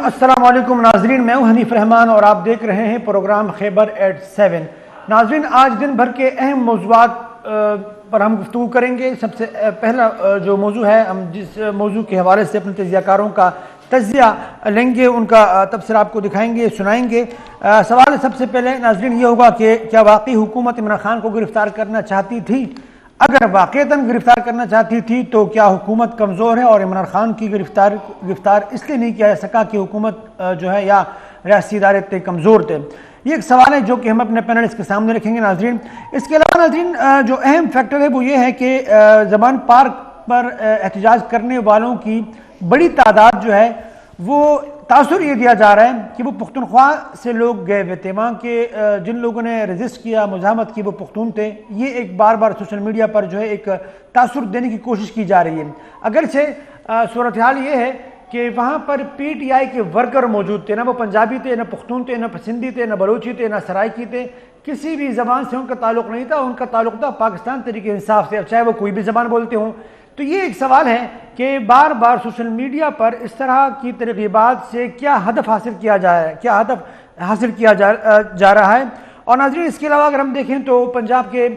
السلام علیکم ناظرین، میں ہوں حنیف رحمان اور آپ دیکھ رہے ہیں پروگرام خیبر ایٹ 7۔ ناظرین، آج دن بھر کے اہم موضوعات پر ہم گفتگو کریں گے۔ سب سے پہلا جو موضوع ہے، ہم جس موضوع کے حوالے سے اپنے تجزیہ کاروں کا تجزیہ لیں گے، ان کا تبصرہ آپ کو دکھائیں گے، سنائیں گے۔ سوال سب سے پہلے ناظرین یہ ہوگا کہ کیا واقعی حکومت عمران خان کو گرفتار کرنا چاہتی تھی؟ اگر واقعتاً گرفتار کرنا چاہتی تھی تو کیا حکومت کمزور ہے اور عمران خان کی گرفتار اس لیے نہیں کیا جا سکا کہ حکومت جو ہے یا ریاستی ادارے اتنے کمزور تھے؟ یہ ایک سوال ہے جو کہ ہم اپنے پینلسٹ کے سامنے رکھیں گے ناظرین۔ اس کے علاوہ ناظرین جو اہم فیکٹر ہے وہ یہ ہے کہ زمان پارک پر احتجاج کرنے والوں کی بڑی تعداد جو ہے وہ تاثر یہ دیا جا رہا ہے کہ وہ پختونخوا سے لوگ گئے ہوئے تھے، وہاں کے جن لوگوں نے رجسٹ کیا، مزاحمت کی، وہ پختون تھے۔ یہ ایک بار بار سوشل میڈیا پر جو ہے ایک تاثر دینے کی کوشش کی جا رہی ہے، اگرچہ صورتحال یہ ہے کہ وہاں پر پی ٹی آئی کے ورکر موجود تھے، نہ وہ پنجابی تھے، نہ پختون تھے، نہ سندھی تھے، نہ بلوچی تھے، نہ سرائکی تھے، کسی بھی زبان سے ان کا تعلق نہیں تھا، ان کا تعلق تھا پاکستان تحریک انصاف سے، چاہے وہ کوئی بھی زبان بولتے ہوں۔ تو یہ ایک سوال ہے کہ بار بار سوشل میڈیا پر اس طرح کی ترغیبات سے کیا ہدف حاصل کیا جا رہا ہے؟ اور ناظرین اس کے علاوہ اگر ہم دیکھیں تو پنجاب کے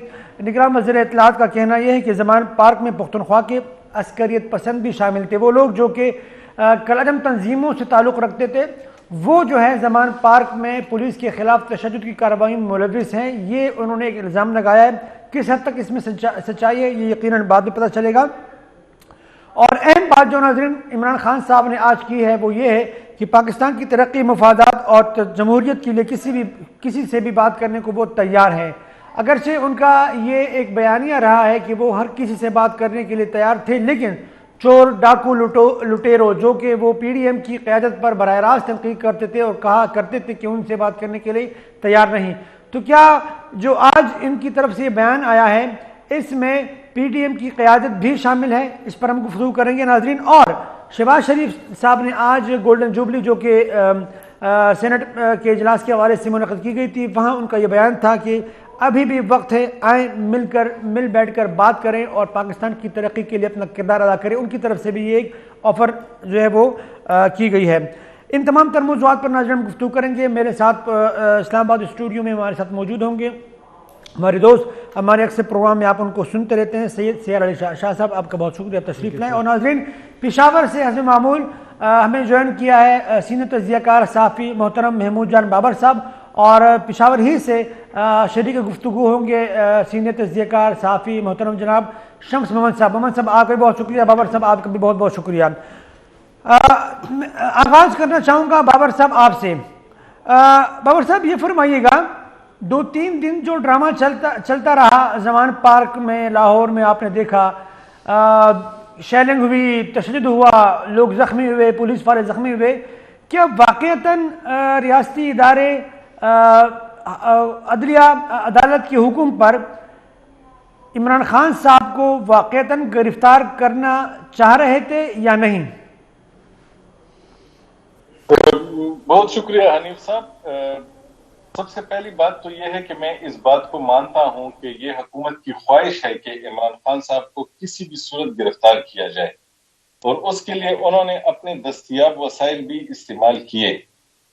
نگراں وزیر اطلاعات کا کہنا یہ ہے کہ زمان پارک میں پختونخوا کے عسکریت پسند بھی شامل تھے، وہ لوگ جو کہ کالعدم تنظیموں سے تعلق رکھتے تھے، وہ جو ہے زمان پارک میں پولیس کے خلاف تشدد کی کارروائی میں ملوث ہیں۔ یہ انہوں نے ایک الزام لگایا ہے، کس حد تک اس میں سچائی ہے یہ یقیناً بعد میں پتہ چلے گا۔ اور اہم بات جو ناظرین عمران خان صاحب نے آج کی ہے وہ یہ ہے کہ پاکستان کی ترقی، مفادات اور جمہوریت کے لیے کسی سے بھی بات کرنے کو وہ تیار ہے۔ اگرچہ ان کا یہ ایک بیانیہ رہا ہے کہ وہ ہر کسی سے بات کرنے کے لیے تیار تھے، لیکن چور، ڈاکو، لٹیرو جو کہ وہ پی ڈی ایم کی قیادت پر براہ راست تنقید کرتے تھے اور کہا کرتے تھے کہ ان سے بات کرنے کے لیے تیار نہیں، تو کیا جو آج ان کی طرف سے یہ بیان آیا ہے اس میں پی ڈی ایم کی قیادت بھی شامل ہے؟ اس پر ہم گفتگو کریں گے ناظرین۔ اور شہباز شریف صاحب نے آج گولڈن جوبلی جو کہ سینٹ کے اجلاس کے حوالے سے منعقد کی گئی تھی، وہاں ان کا یہ بیان تھا کہ ابھی بھی وقت ہے، آئیں مل بیٹھ کر بات کریں اور پاکستان کی ترقی کے لیے اپنا کردار ادا کریں۔ ان کی طرف سے بھی یہ ایک آفر جو ہے وہ کی گئی ہے۔ ان تمام تر موضوعات پر ناظرین ہم گفتگو کریں گے۔ میرے ساتھ اسلام آباد اسٹوڈیو میں ہمارے ساتھ موجود ہوں گے ہمارے دوست، ہمارے اکثر پروگرام میں آپ ان کو سنتے رہتے ہیں، سید سیار علی شاہ صاحب، آپ کا بہت شکریہ تشریف لائیں۔ اور ناظرین پشاور سے حسب معمول ہمیں جوائن کیا ہے سینئر تجزیہ کار صحافی محترم محمود جان بابر صاحب، اور پشاور ہی سے شریک گفتگو ہوں گے سینئر تجزیہ کار صحافی محترم جناب شمس محمد صاحب۔ محمد صاحب آپ کا بھی بہت شکریہ، بابر صاحب آپ کا بھی بہت بہت شکریہ۔ آغاز کرنا چاہوں گا بابر صاحب آپ سے۔ بابر صاحب یہ فرمائیے گا، 2-3 دن جو ڈرامہ چلتا رہا زمان پارک میں لاہور میں، آپ نے دیکھا شیلنگ ہوئی، تشدد ہوا، لوگ زخمی ہوئے، پولیس والے زخمی ہوئے، کیا واقعتاً ریاستی ادارے عدلیہ عدالت کے حکم پر عمران خان صاحب کو واقعتاً گرفتار کرنا چاہ رہے تھے یا نہیں؟ بہت شکریہ حنیف صاحب۔ سب سے پہلی بات تو یہ ہے کہ میں اس بات کو مانتا ہوں کہ یہ حکومت کی خواہش ہے کہ عمران خان صاحب کو کسی بھی صورت گرفتار کیا جائے، اور اس کے لیے انہوں نے اپنے دستیاب وسائل بھی استعمال کیے،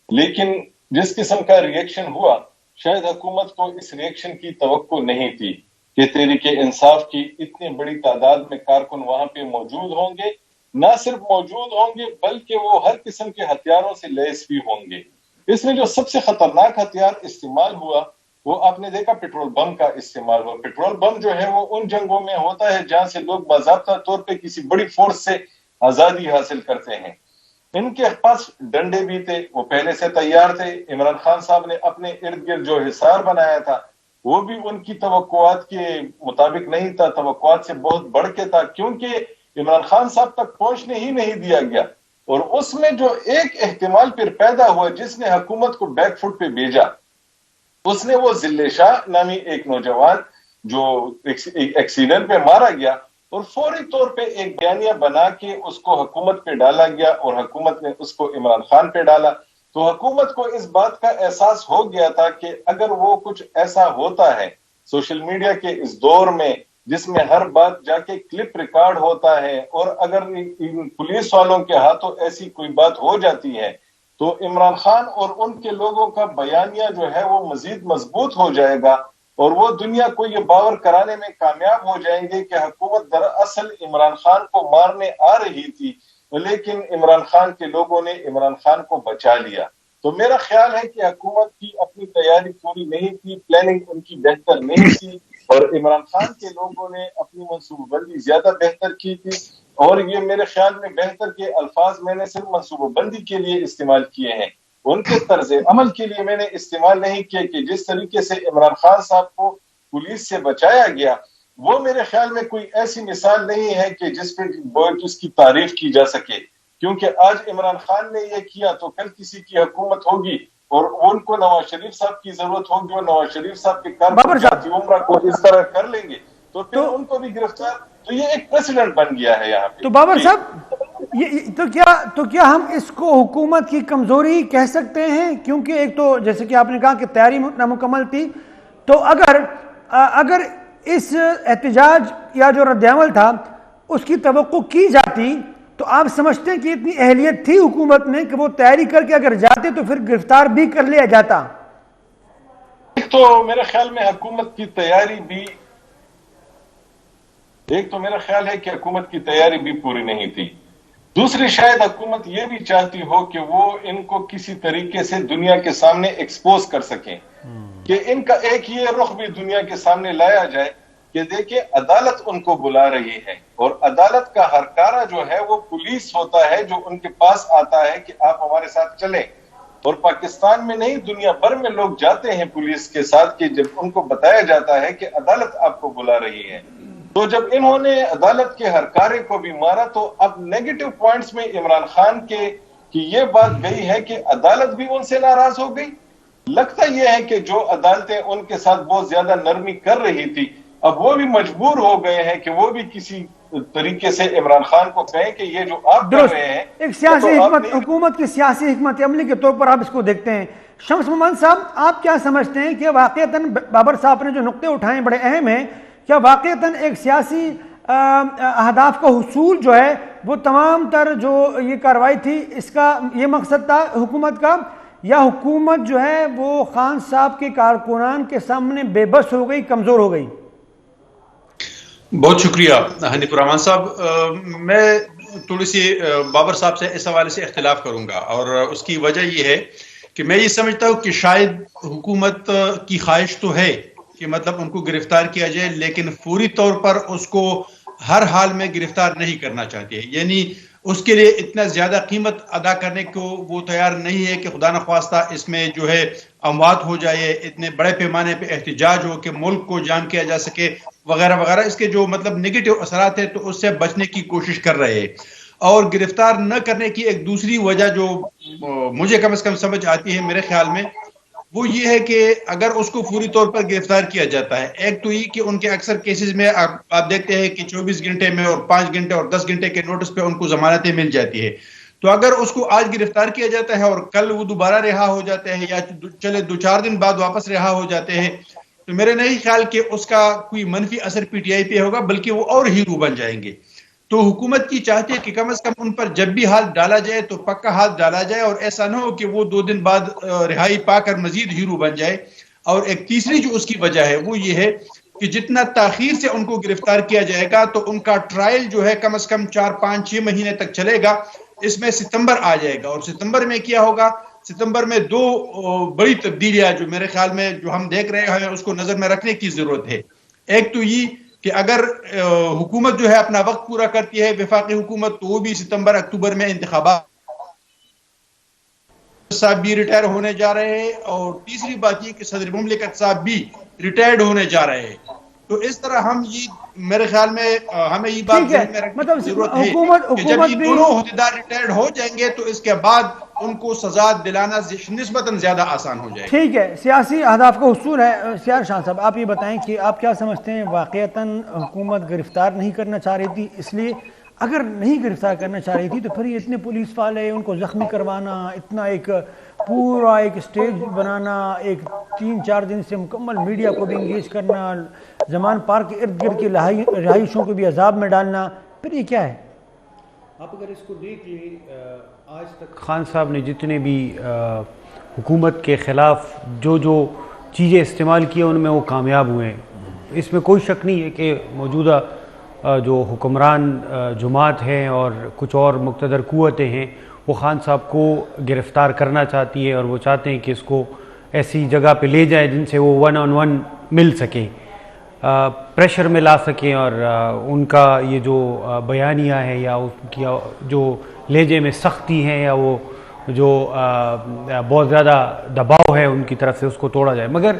لیکن جس قسم کا ری ایکشن ہوا، شاید حکومت کو اس ری ایکشن کی توقع نہیں تھی کہ تحریک انصاف کی اتنی بڑی تعداد میں کارکن وہاں پہ موجود ہوں گے، نہ صرف موجود ہوں گے بلکہ وہ ہر قسم کے ہتھیاروں سے لیس بھی ہوں گے۔ اس میں جو سب سے خطرناک ہتھیار استعمال ہوا وہ آپ نے دیکھا پٹرول بم کا استعمال ہوا۔ پٹرول بم جو ہے وہ ان جنگوں میں ہوتا ہے جہاں سے لوگ باضابطہ طور پہ کسی بڑی فورس سے آزادی حاصل کرتے ہیں۔ ان کے پاس ڈنڈے بھی تھے، وہ پہلے سے تیار تھے۔ عمران خان صاحب نے اپنے ارد گرد جو حصار بنایا تھا وہ بھی ان کی توقعات کے مطابق نہیں تھا، توقعات سے بہت بڑھ کے تھا، کیونکہ عمران خان صاحب تک پہنچنے ہی نہیں دیا گیا۔ اور اس میں جو ایک احتمال پھر پیدا ہوا جس نے حکومت کو بیک فٹ پہ بھیجا، اس نے وہ ذلِ شاہ نامی ایک نوجوان جو ایکسیڈنٹ پہ مارا گیا، اور فوری طور پہ ایک بیانیہ بنا کے اس کو حکومت پہ ڈالا گیا، اور حکومت نے اس کو عمران خان پہ ڈالا۔ تو حکومت کو اس بات کا احساس ہو گیا تھا کہ اگر وہ کچھ ایسا ہوتا ہے سوشل میڈیا کے اس دور میں جس میں ہر بات جا کے کلپ ریکارڈ ہوتا ہے، اور اگر پولیس والوں کے ہاتھوں ایسی کوئی بات ہو جاتی ہے تو عمران خان اور ان کے لوگوں کا بیانیہ جو ہے وہ مزید مضبوط ہو جائے گا اور وہ دنیا کو یہ باور کرانے میں کامیاب ہو جائیں گے کہ حکومت دراصل عمران خان کو مارنے آ رہی تھی، لیکن عمران خان کے لوگوں نے عمران خان کو بچا لیا۔ تو میرا خیال ہے کہ حکومت کی اپنی تیاری پوری نہیں تھی، پلاننگ ان کی بہتر نہیں تھی، اور عمران خان کے لوگوں نے اپنی منصوبہ بندی زیادہ بہتر کی تھی، اور یہ میرے خیال میں بہتر کے الفاظ میں نے صرف منصوبہ بندی کے لیے استعمال کیے ہیں، ان کے طرز عمل کے لیے میں نے استعمال نہیں کیے کہ جس طریقے سے عمران خان صاحب کو پولیس سے بچایا گیا وہ میرے خیال میں کوئی ایسی مثال نہیں ہے کہ جس پہ اس کی تعریف کی جا سکے، کیونکہ آج عمران خان نے یہ کیا تو کل کسی کی حکومت ہوگی اور ان کو نواز شریف صاحب کی ضرورت ہوگی اور نواز شریف صاحب کے کارکنان عمرہ کو اس طرح کر لیں گے تو پھر ان کو بھی گرفتار، تو یہ ایک پریسیڈنٹ بن گیا ہے یہاں پہ۔ تو بابر صاحب تو کیا ہم اس کو حکومت کی کمزوری کہہ سکتے ہیں؟ کیونکہ ایک تو جیسے کہ آپ نے کہا کہ تیاری نامکمل تھی، تو اگر اس احتجاج یا جو رد عمل تھا اس کی توقع کی جاتی تو آپ سمجھتے ہیں کہ اتنی اہلیت تھی حکومت میں کہ وہ تیاری کر کے اگر جاتے تو پھر گرفتار بھی کر لیا جاتا؟ ایک تو میرے خیال میں حکومت کی تیاری بھی پوری نہیں تھی، دوسری شاید حکومت یہ بھی چاہتی ہو کہ وہ ان کو کسی طریقے سے دنیا کے سامنے ایکسپوز کر سکیں، کہ ان کا ایک یہ رخ بھی دنیا کے سامنے لایا جائے کہ دیکھیں عدالت ان کو بلا رہی ہے، اور عدالت کا ہر کارہ جو ہے وہ پولیس ہوتا ہے جو ان کے پاس آتا ہے کہ آپ ہمارے ساتھ چلیں، اور پاکستان میں نہیں دنیا بھر میں لوگ جاتے ہیں پولیس کے ساتھ کہ جب ان کو بتایا جاتا ہے کہ عدالت آپ کو بلا رہی ہے۔ تو جب انہوں نے عدالت کے ہر کارے کو بھی مارا تو اب نیگیٹو پوائنٹس میں عمران خان کے کہ یہ بات گئی ہے کہ عدالت بھی ان سے ناراض ہو گئی، لگتا یہ ہے کہ جو عدالتیں ان کے ساتھ بہت زیادہ نرمی کر رہی تھی اب وہ بھی مجبور ہو گئے ہیں کہ وہ بھی کسی طریقے سے عمران خان کو کہیں کہ یہ جو آپ کر رہے ہیں ایک سیاسی حکومت کی سیاسی حکمت عملی کے طور پر آپ اس کو دیکھتے ہیں۔ شمس محمد صاحب، آپ کیا سمجھتے ہیں کہ واقعتاً بابر صاحب نے جو نقطے اٹھائے بڑے اہم ہیں، کیا واقعتاً ایک سیاسی اہداف کا حصول جو ہے وہ تمام تر جو یہ کارروائی تھی اس کا یہ مقصد تھا حکومت کا، یا حکومت جو ہے وہ خان صاحب کے کارکنان کے سامنے بے بس ہو گئی، کمزور ہو گئی؟ بہت شکریہ حنیف الرحمان صاحب۔ میں تھوڑی سی بابر صاحب سے اس حوالے سے اختلاف کروں گا، اور اس کی وجہ یہ ہے کہ میں یہ سمجھتا ہوں کہ شاید حکومت کی خواہش تو ہے کہ مطلب ان کو گرفتار کیا جائے، لیکن فوری طور پر اس کو ہر حال میں گرفتار نہیں کرنا چاہتی ہے، یعنی اس کے لیے اتنا زیادہ قیمت ادا کرنے کو وہ تیار نہیں ہے کہ خدا نخواستہ اس میں جو ہے اموات ہو جائے، اتنے بڑے پیمانے پہ احتجاج ہو کہ ملک کو جان کیا جا سکے وغیرہ وغیرہ، اس کے جو مطلب نگیٹو اثرات ہیں تو اس سے بچنے کی کوشش کر رہے ہیں۔ اور گرفتار نہ کرنے کی ایک دوسری وجہ جو مجھے کم از کم سمجھ آتی ہے میرے خیال میں، وہ یہ ہے کہ اگر اس کو فوری طور پر گرفتار کیا جاتا ہے، ایک تو یہ کہ ان کے اکثر کیسز میں آپ دیکھتے ہیں کہ 24 گھنٹے میں اور 5 گھنٹے اور 10 گھنٹے کے نوٹس پہ ان کو ضمانتیں مل جاتی ہے، تو اگر اس کو آج گرفتار کیا جاتا ہے اور کل وہ دوبارہ رہا ہو جاتے ہیں یا چلے 2-4 دن بعد واپس رہا ہو جاتے ہیں، تو میرے نہیں خیال کہ اس کا کوئی منفی اثر پی ٹی آئی پہ ہوگا، بلکہ وہ اور ہیرو بن جائیں گے۔ تو حکومت کی چاہتی ہے کہ کم از کم ان پر جب بھی ہاتھ ڈالا جائے تو پکا ہاتھ ڈالا جائے، اور ایسا نہ ہو کہ وہ 2 دن بعد رہائی پا کر مزید ہیرو بن جائے۔ اور ایک تیسری جو اس کی وجہ ہے وہ یہ ہے کہ جتنا تاخیر سے ان کو گرفتار کیا جائے گا تو ان کا ٹرائل جو ہے کم از کم 4-5-6 مہینے تک چلے گا، اس میں ستمبر آ جائے گا، اور ستمبر میں کیا ہوگا؟ ستمبر میں 2 بڑی تبدیلیاں جو میرے خیال میں جو ہم دیکھ رہے ہیں اس کو نظر میں رکھنے کی ضرورت ہے۔ ایک تو یہ کہ اگر حکومت جو ہے اپنا وقت پورا کرتی ہے، وفاقی حکومت، تو وہ بھی ستمبر اکتوبر میں انتخابات صاحب بھی ریٹائر ہونے جا رہے ہیں، اور تیسری بات یہ کہ صدر مملکت صاحب بھی ریٹائرڈ ہونے جا رہے ہیں، تو اس طرح ہم یہ میرے خیال میں ہمیں یہ بات ذہن میں رکھنے کی ضرورت ہے کہ جب یہ دونوں عہدیدار ریٹائرڈ ہو جائیں گے تو اس کے بعد ان کو سزا دلانا نسبتاً زیادہ آسان ہو جائے گا۔ ٹھیک ہے، سیاسی اہداف کا حصول ہے۔ سیار شاہ صاحب، آپ یہ بتائیں کہ آپ کیا سمجھتے ہیں، واقعتاً حکومت گرفتار نہیں کرنا چاہ رہی تھی؟ اس لیے اگر نہیں گرفتار کرنا چاہ رہی تھی تو پھر یہ اتنے پولیس والے ان کو زخمی کروانا، اتنا ایک پورا ایک سٹیج بنانا، ایک 3-4 دن سے مکمل میڈیا کو بھی انگیج کرنا، زمان پارک کے ارد گرد کی رہائشوں کو بھی عذاب میں ڈالنا، پھر یہ کیا ہے؟ آپ اگر اس کو دیکھ لیں آج تک خان صاحب نے جتنے بھی حکومت کے خلاف جو چیزیں استعمال کی ہیں ان میں وہ کامیاب ہوئے ہیں. اس میں کوئی شک نہیں ہے کہ موجودہ جو حکمران جماعت ہیں اور کچھ اور مقتدر قوتیں ہیں وہ خان صاحب کو گرفتار کرنا چاہتی ہے اور وہ چاہتے ہیں کہ اس کو ایسی جگہ پہ لے جائے جن سے وہ 1-on-1 مل سکیں, پریشر میں لا سکیں, اور ان کا یہ جو بیانیہ ہے یا ان کی جو لہجے میں سختی ہے یا وہ جو بہت زیادہ دباؤ ہے ان کی طرف سے اس کو توڑا جائے. مگر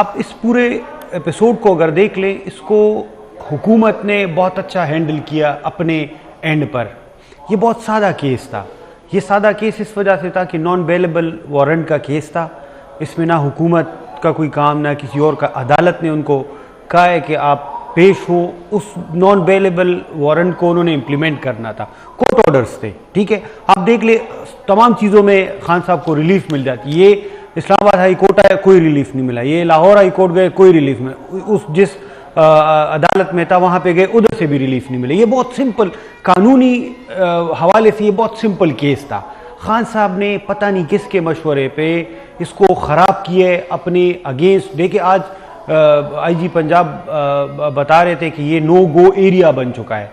آپ اس پورے ایپیسوڈ کو اگر دیکھ لیں, اس کو حکومت نے بہت اچھا ہینڈل کیا اپنے اینڈ پر. یہ بہت سادہ کیس تھا. یہ سادہ کیس اس وجہ سے تھا کہ نان بیلیبل وارنٹ کا کیس تھا. اس میں نہ حکومت کا کوئی کام نہ کسی اور کا. عدالت نے ان کو کہا ہے کہ آپ پیش ہو. اس نان بیلیبل وارنٹ کو انہوں نے امپلیمنٹ کرنا تھا. کورٹ آرڈرز تھے, ٹھیک ہے. آپ دیکھ لیں تمام چیزوں میں خان صاحب کو ریلیف مل جاتی. یہ اسلام آباد ہائی کورٹ آیا کوئی ریلیف نہیں ملا, یہ لاہور ہائی کورٹ گئے کوئی ریلیف نہیں, اس جس عدالت میں تھا وہاں پہ گئے ادھر سے بھی ریلیف نہیں ملے. یہ بہت سمپل قانونی حوالے سے یہ بہت سمپل کیس تھا. خان صاحب نے پتہ نہیں کس کے مشورے پہ اس کو خراب کیے اپنے اگینسٹ. دیکھیں آج آئی جی پنجاب بتا رہے تھے کہ یہ نو گو ایریا بن چکا ہے,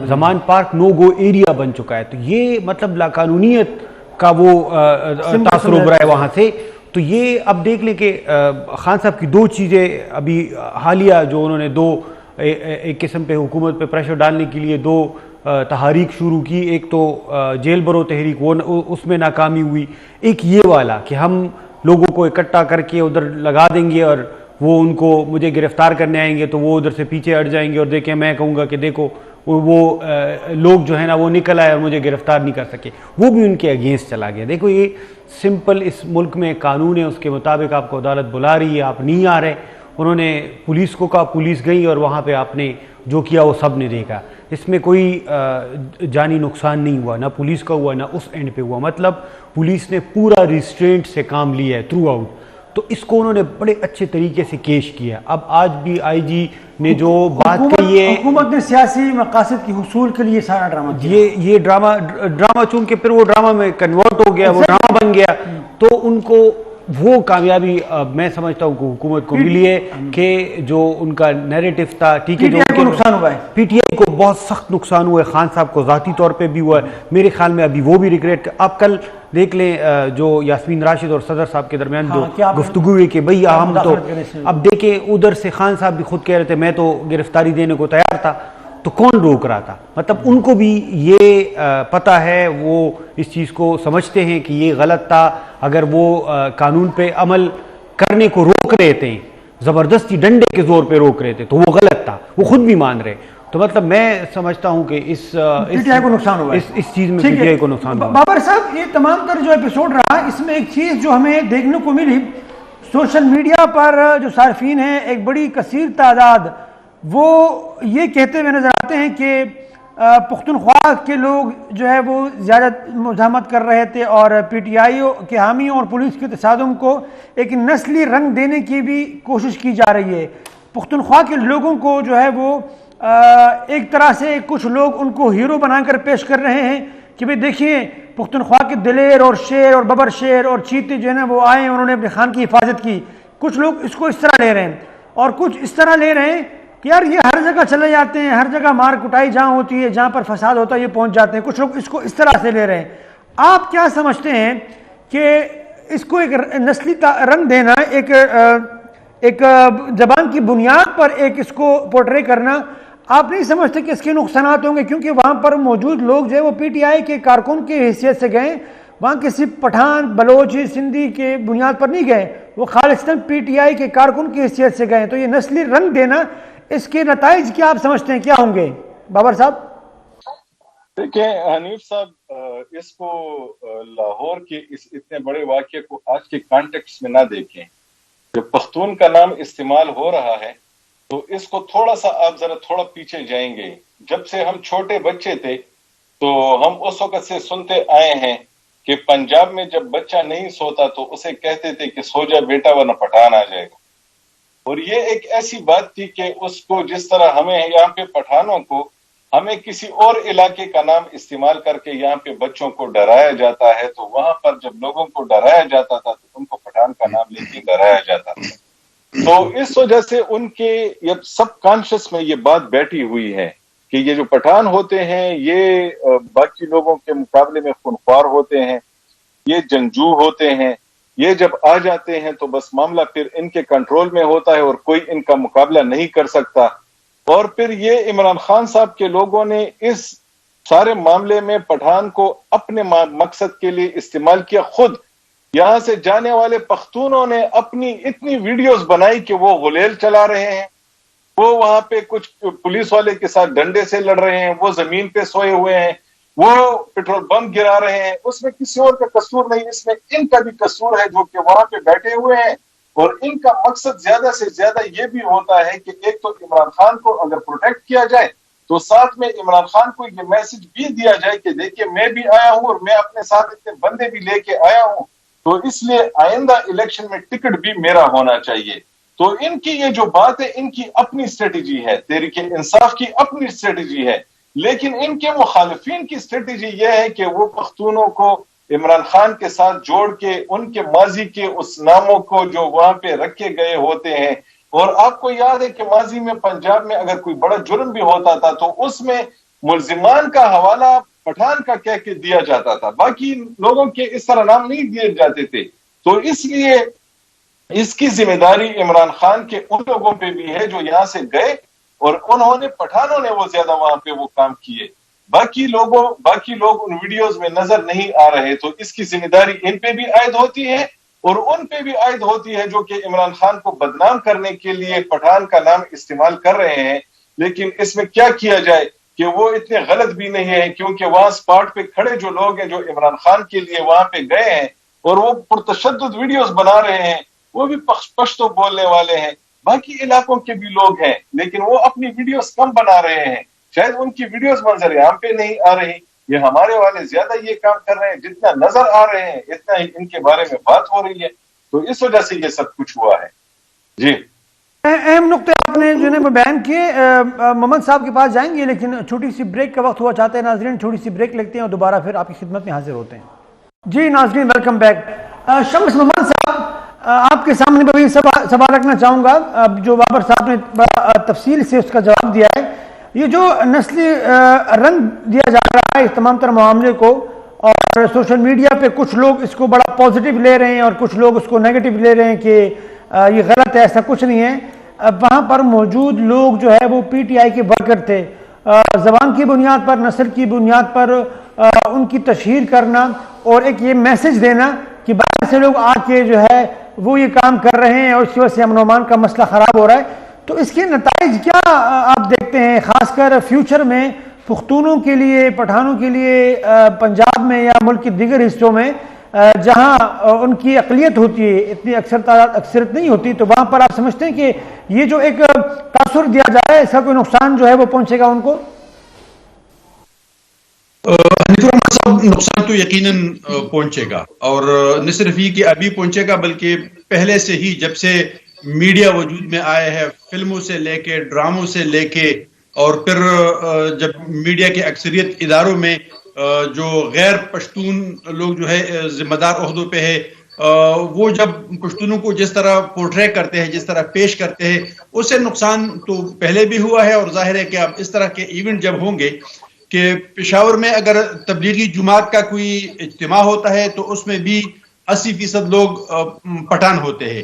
زمان پارک نو گو ایریا بن چکا ہے. تو یہ مطلب لاقانونیت کا وہ تاثر ابھرا ہے وہاں سے. تو یہ اب دیکھ لیں کہ خان صاحب کی دو چیزیں ابھی حالیہ جو انہوں نے دو ایک قسم پہ حکومت پہ پریشر ڈالنے کے لیے دو تحریک شروع کی. ایک تو جیل برو تحریک, وہ اس میں ناکامی ہوئی. ایک یہ والا کہ ہم لوگوں کو اکٹھا کر کے ادھر لگا دیں گے اور وہ ان کو مجھے گرفتار کرنے آئیں گے تو وہ ادھر سے پیچھے ہٹ جائیں گے اور دیکھیں میں کہوں گا کہ دیکھو وہ لوگ جو ہے نا وہ نکل آئے اور مجھے گرفتار نہیں کر سکے. وہ بھی ان کے اگینسٹ چلا گیا. دیکھو یہ سمپل اس ملک میں قانون ہے, اس کے مطابق آپ کو عدالت بلا رہی ہے, آپ نہیں آ رہے. انہوں نے پولیس کو کہا, پولیس گئی اور وہاں پہ آپ نے جو کیا وہ سب نے دیکھا. اس میں کوئی جانی نقصان نہیں ہوا, نہ پولیس کا ہوا نہ اس اینڈ پہ ہوا. مطلب پولیس نے پورا ریسٹرینٹ سے کام لیا ہے تھرو آؤٹ. تو اس کو انہوں نے بڑے اچھے طریقے سے کیش کیا. اب آج بھی آئی جی نے جو بات کہی ہے, حکومت نے سیاسی مقاصد کی حصول کے لیے سارا ڈرامہ کیا. یہ ڈرامہ چونکہ پھر وہ ڈرامہ میں کنورٹ ہو گیا, وہ ڈرامہ بن گیا, تو ان کو وہ کامیابی میں سمجھتا ہوں کہ حکومت کو ملی ہے کہ جو ان کا نیریٹو تھا, ٹھیک ہے, جو ان کو نقصان ہوا ہے, پی ٹی آئی کو بہت سخت نقصان ہوا ہے, خان صاحب کو ذاتی طور پہ بھی ہوا ہے. میرے خیال میں ابھی وہ بھی ریگریٹ. آپ کل دیکھ لیں جو یاسمین راشد اور صدر صاحب کے درمیان جو گفتگو ہوئی کہ بھئی ہم تو اب دیکھیں ادھر سے خان صاحب بھی خود کہہ رہے تھے میں تو گرفتاری دینے کو تیار تھا, تو کون روک رہا تھا. مطلب ان کو بھی یہ پتہ ہے, وہ اس چیز کو سمجھتے ہیں کہ یہ غلط تھا. اگر وہ قانون پہ عمل کرنے کو روک رہے تھے, زبردستی ڈنڈے کے زور پہ روک رہے تھے, تو وہ غلط تھا, وہ خود بھی مان رہے. تو مطلب میں سمجھتا ہوں کہ اس کو نقصان ہوا, اس چیز میں پی ٹی آئی کو نقصان ہوا. بابر صاحب یہ تمام تر جو ایپیسوڈ رہا, اس میں ایک چیز جو ہمیں دیکھنے کو ملی, سوشل میڈیا پر جو صارفین ہیں ایک بڑی کثیر تعداد وہ یہ کہتے ہوئے نظر آتے ہیں کہ پختونخوا کے لوگ جو ہے وہ زیادہ مزاحمت کر رہے تھے اور پی ٹی آئی کے حامیوں اور پولیس کے تصادم کو ایک نسلی رنگ دینے کی بھی کوشش کی جا رہی ہے. پختونخوا کے لوگوں کو جو ہے وہ ایک طرح سے کچھ لوگ ان کو ہیرو بنا کر پیش کر رہے ہیں کہ بھئی دیکھیے پختونخوا کے دلیر اور شیر اور ببر شیر اور چیتے جو ہے نا وہ آئے, انہوں نے اپنے خان کی حفاظت کی. کچھ لوگ اس کو اس طرح لے رہے ہیں اور کچھ اس طرح لے رہے ہیں کہ یار یہ ہر جگہ چلے جاتے ہیں, ہر جگہ مار کٹائی جہاں ہوتی ہے, جہاں پر فساد ہوتا ہے یہ پہنچ جاتے ہیں. کچھ لوگ اس کو اس طرح سے لے رہے ہیں. آپ کیا سمجھتے ہیں کہ اس کو ایک نسلی رنگ دینا, ایک زبان کی بنیاد پر ایک اس کو پورٹرے کرنا, آپ نہیں سمجھتے کہ اس کے نقصانات ہوں گے؟ کیونکہ وہاں پر موجود لوگ جو ہے وہ پی ٹی آئی کے کارکن کی حیثیت سے گئے, وہاں کسی پٹھان بلوچ سندھی کے بنیاد پر نہیں گئے, وہ خالصتاً پی ٹی آئی کے کارکن کی حیثیت سے گئے. تو یہ نسلی رنگ دینا, اس کے نتائج کیا آپ سمجھتے ہیں کیا ہوں گے بابر صاحب؟ دیکھیں حنیف صاحب, اس کو لاہور کے اس اتنے بڑے واقعے کو آج کے کانٹیکسٹ میں نہ دیکھیں. جب پختون کا نام استعمال ہو رہا ہے تو اس کو تھوڑا سا آپ ذرا تھوڑا پیچھے جائیں گے. جب سے ہم چھوٹے بچے تھے تو ہم اس وقت سے سنتے آئے ہیں کہ پنجاب میں جب بچہ نہیں سوتا تو اسے کہتے تھے کہ سو جا بیٹا ورنہ پٹھان آ جائے گا. اور یہ ایک ایسی بات تھی کہ اس کو جس طرح ہمیں یہاں پہ پٹھانوں کو ہمیں کسی اور علاقے کا نام استعمال کر کے یہاں پہ بچوں کو ڈرایا جاتا ہے، تو وہاں پر جب لوگوں کو ڈرایا جاتا تھا تو ان کو پٹھان کا نام لے کے ڈرایا جاتا تھا. تو اس وجہ سے ان کے سب کانشس میں یہ بات بیٹھی ہوئی ہے کہ یہ جو پٹھان ہوتے ہیں یہ باقی لوگوں کے مقابلے میں خونخوار ہوتے ہیں، یہ جنگجو ہوتے ہیں، یہ جب آ جاتے ہیں تو بس معاملہ پھر ان کے کنٹرول میں ہوتا ہے اور کوئی ان کا مقابلہ نہیں کر سکتا. اور پھر یہ عمران خان صاحب کے لوگوں نے اس سارے معاملے میں پٹھان کو اپنے مقصد کے لیے استعمال کیا. خود یہاں سے جانے والے پختونوں نے اپنی اتنی ویڈیوز بنائی کہ وہ غلیل چلا رہے ہیں، وہ وہاں پہ کچھ پولیس والے کے ساتھ ڈنڈے سے لڑ رہے ہیں، وہ زمین پہ سوئے ہوئے ہیں، وہ پیٹرول بم گرا رہے ہیں. اس میں کسی اور کا قصور نہیں، اس میں ان کا بھی قصور ہے جو کہ وہاں پہ بیٹھے ہوئے ہیں. اور ان کا مقصد زیادہ سے زیادہ یہ بھی ہوتا ہے کہ ایک تو عمران خان کو اگر پروٹیکٹ کیا جائے تو ساتھ میں عمران خان کو یہ میسج بھی دیا جائے کہ دیکھیے میں بھی آیا ہوں اور میں اپنے ساتھ اتنے بندے بھی لے کے آیا ہوں، تو اس لیے آئندہ الیکشن میں ٹکٹ بھی میرا ہونا چاہیے. تو ان کی یہ جو بات ہے ان کی اپنی اسٹریٹجی ہے، تحریک انصاف کی اپنی اسٹریٹجی ہے. لیکن ان کے مخالفین کی اسٹریٹجی یہ ہے کہ وہ پختونوں کو عمران خان کے ساتھ جوڑ کے ان کے ماضی کے اس ناموں کو جو وہاں پہ رکھے گئے ہوتے ہیں. اور آپ کو یاد ہے کہ ماضی میں پنجاب میں اگر کوئی بڑا جرم بھی ہوتا تھا تو اس میں ملزمان کا حوالہ پٹھان کا کہہ کے دیا جاتا تھا، باقی لوگوں کے اس طرح نام نہیں دیے جاتے تھے. تو اس لیے اس کی ذمہ داری عمران خان کے ان لوگوں پہ بھی ہے جو یہاں سے گئے اور انہوں نے پٹھانوں نے وہ زیادہ وہاں پہ وہ کام کیے، باقی لوگ ان ویڈیوز میں نظر نہیں آ رہے. تو اس کی ذمہ داری ان پہ بھی عائد ہوتی ہے اور ان پہ بھی عائد ہوتی ہے جو کہ عمران خان کو بدنام کرنے کے لیے پٹھان کا نام استعمال کر رہے ہیں. لیکن اس میں کیا کیا جائے کہ وہ اتنے غلط بھی نہیں ہیں، کیونکہ وہاں سپاٹ پہ کھڑے جو لوگ ہیں جو عمران خان کے لیے وہاں پہ گئے ہیں اور وہ پرتشدد ویڈیوز بنا رہے ہیں، وہ بھی پشتو بولنے والے ہیں. باقی علاقوں کے بھی لوگ ہیں لیکن وہ اپنی ویڈیوز کم بنا رہے ہیں، شاید ان کی ویڈیوز منظر عام پہ نہیں آ رہی. یہ ہمارے والے زیادہ یہ کام کر رہے ہیں، جتنا نظر آ رہے ہیں اتنا ہی ان کے بارے میں بات ہو رہی ہے. تو اس وجہ سے یہ سب کچھ ہوا ہے. جی اہم نقطے آپ نے جو ہے بیان کیے. محمد صاحب کے پاس جائیں گے لیکن چھوٹی سی بریک کا وقت ہوا چاہتے ہیں ناظرین، چھوٹی سی بریک لیتے ہیں اور دوبارہ پھر آپ کی خدمت میں حاضر ہوتے ہیں. جی ناظرین ویلکم بیک. شمس محمد صاحب آپ کے سامنے بھی سوال رکھنا چاہوں گا جو بابر صاحب نے بڑا تفصیل سے اس کا جواب دیا ہے. یہ جو نسلی رنگ دیا جا رہا ہے اس تمام تر معاملے کو، اور سوشل میڈیا پہ کچھ لوگ اس کو بڑا پازیٹیو لے رہے ہیں اور کچھ لوگ اس کو نیگیٹو لے رہے ہیں کہ یہ غلط ہے، ایسا کچھ نہیں ہے. وہاں پر موجود لوگ جو ہے وہ پی ٹی آئی کے ورکر تھے. زبان کی بنیاد پر، نسل کی بنیاد پر ان کی تشہیر کرنا اور ایک یہ میسج دینا کہ باہر سے لوگ آ کے جو ہے وہ یہ کام کر رہے ہیں اور اس کی وجہ سے امن و امان کا مسئلہ خراب ہو رہا ہے. تو اس کے نتائج کیا آپ دیکھتے ہیں خاص کر فیوچر میں پختونوں کے لیے، پٹھانوں کے لیے پنجاب میں یا ملک کے دیگر حصوں میں جہاں ان کی اقلیت ہوتی ہے، اتنی اکثریت نہیں ہوتی، تو وہاں پر آپ سمجھتے ہیں کہ یہ جو ایک تاثر دیا جا رہا ہے اس کا کوئی نقصان جو ہے وہ پہنچے گا ان کو؟ نقصان تو یقیناً پہنچے گا، اور نہ صرف یہ کہ ابھی پہنچے گا بلکہ پہلے سے ہی جب سے میڈیا وجود میں آئے ہیں، فلموں سے لے کے ڈراموں سے لے کے، اور پھر جب میڈیا کے اکثریت اداروں میں جو غیر پشتون لوگ جو ہے ذمہ دار عہدوں پہ ہے، وہ جب پشتونوں کو جس طرح پورٹریٹ کرتے ہیں، جس طرح پیش کرتے ہیں، اس سے نقصان تو پہلے بھی ہوا ہے. اور ظاہر ہے کہ اب اس طرح کے ایونٹ جب ہوں گے کہ پشاور میں اگر تبلیغی جماعت کا کوئی اجتماع ہوتا ہے تو اس میں بھی 80% لوگ پٹھان ہوتے ہیں.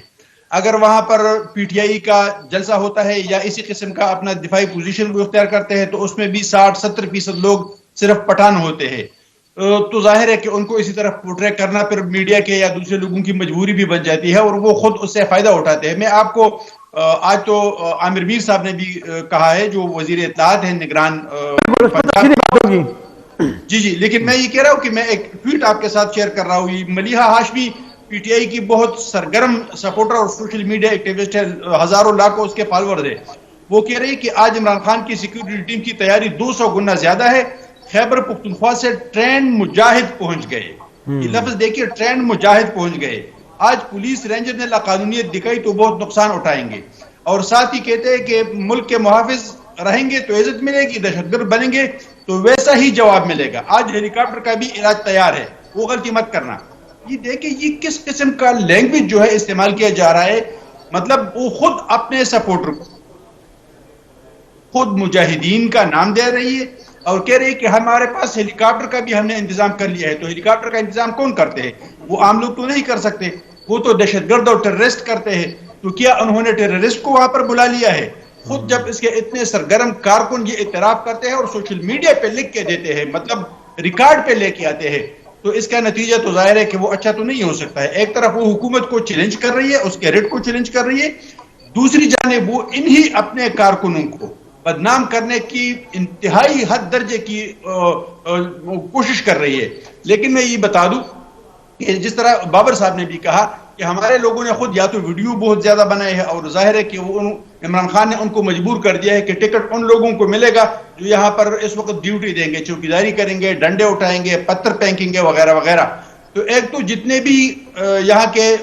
اگر وہاں پر پی ٹی آئی کا جلسہ ہوتا ہے یا اسی قسم کا اپنا دفاعی پوزیشن وہ اختیار کرتے ہیں تو اس میں بھی 60-70% لوگ صرف پٹھان ہوتے ہیں. تو ظاہر ہے کہ ان کو اسی طرح پورٹریٹ کرنا پھر میڈیا کے یا دوسرے لوگوں کی مجبوری بھی بن جاتی ہے اور وہ خود اس سے فائدہ اٹھاتے ہیں. میں آپ کو آج تو عامر میر صاحب نے بھی کہا ہے جو وزیر اطلاعات ہیں نگران جی لیکن میں یہ کہہ رہا ہوں کہ میں ایک ٹویٹ آپ کے ساتھ شیئر کر رہا ہوں. ملیحہ ہاشمی پی ٹی آئی کی بہت سرگرم سپورٹر اور سوشل میڈیا ایکٹیوسٹ ہے، ہزاروں لاکھوں اس کے فالوورز ہیں. وہ کہہ رہی کہ آج عمران خان کی سیکیورٹی ٹیم کی تیاری 200 گنا زیادہ ہے. خیبر پختونخوا سے ٹرینڈ مجاہد پہنچ گئے. یہ لفظ دیکھیے، ٹرینڈ مجاہد پہنچ گئے. آج پولیس رینجر نے لاقانونیت دکھائی تو بہت نقصان اٹھائیں گے. اور ساتھ ہی کہتے ہیں کہ ملک کے محافظ رہیں گے تو عزت ملے گی، دہشت گرد بنیں گے تو ویسا ہی جواب ملے گا. آج ہیلی کاپٹر کا بھی علاج تیار ہے، وہ غلطی مت کرنا. یہ دیکھیں یہ کس قسم کا لینگویج جو ہے استعمال کیا جا رہا ہے. مطلب وہ خود اپنے سپورٹر کو خود مجاہدین کا نام دے رہی ہے اور کہہ رہی ہے کہ ہمارے پاس ہیلی کاپٹر کا بھی ہم نے انتظام کر لیا ہے. تو ہیلی کاپٹر کا انتظام کون کرتے ہیں؟ وہ عام لوگ تو نہیں کر سکتے، وہ تو دہشت گرد اور ٹیررسٹ کرتے ہیں. تو کیا انہوں نے ٹیررسٹ کو وہاں پر بلا لیا ہے؟ خود جب اس کے اتنے سرگرم کارکن یہ اعتراف کرتے ہیں اور سوشل میڈیا پہ لکھ کے دیتے ہیں، مطلب ریکارڈ پہ لے کے آتے ہیں، تو اس کا نتیجہ تو ظاہر ہے کہ وہ اچھا تو نہیں ہو سکتا ہے. ایک طرف وہ حکومت کو چیلنج کر رہی ہے، اس کے ریٹ کو چیلنج کر رہی ہے، دوسری جانب وہ انہی اپنے کارکنوں کو بدنام کرنے کی انتہائی حد درجے کی کوشش کر رہی ہے. لیکن میں یہ بتا دوں کہ جس طرح بابر صاحب نے بھی کہا کہ ہمارے لوگوں نے خود یا تو ویڈیو بہت زیادہ بنائے ہیں، اور ظاہر ہے کہ عمران خان نے ان کو مجبور کر دیا ہے کہ ٹکٹ ان لوگوں کو ملے گا جو یہاں پر اس وقت ڈیوٹی دیں گے، چوکیداری کریں گے، ڈنڈے اٹھائیں گے، پتھر پھینکیں گے وغیرہ وغیرہ. تو ایک تو جتنے بھی یہاں کے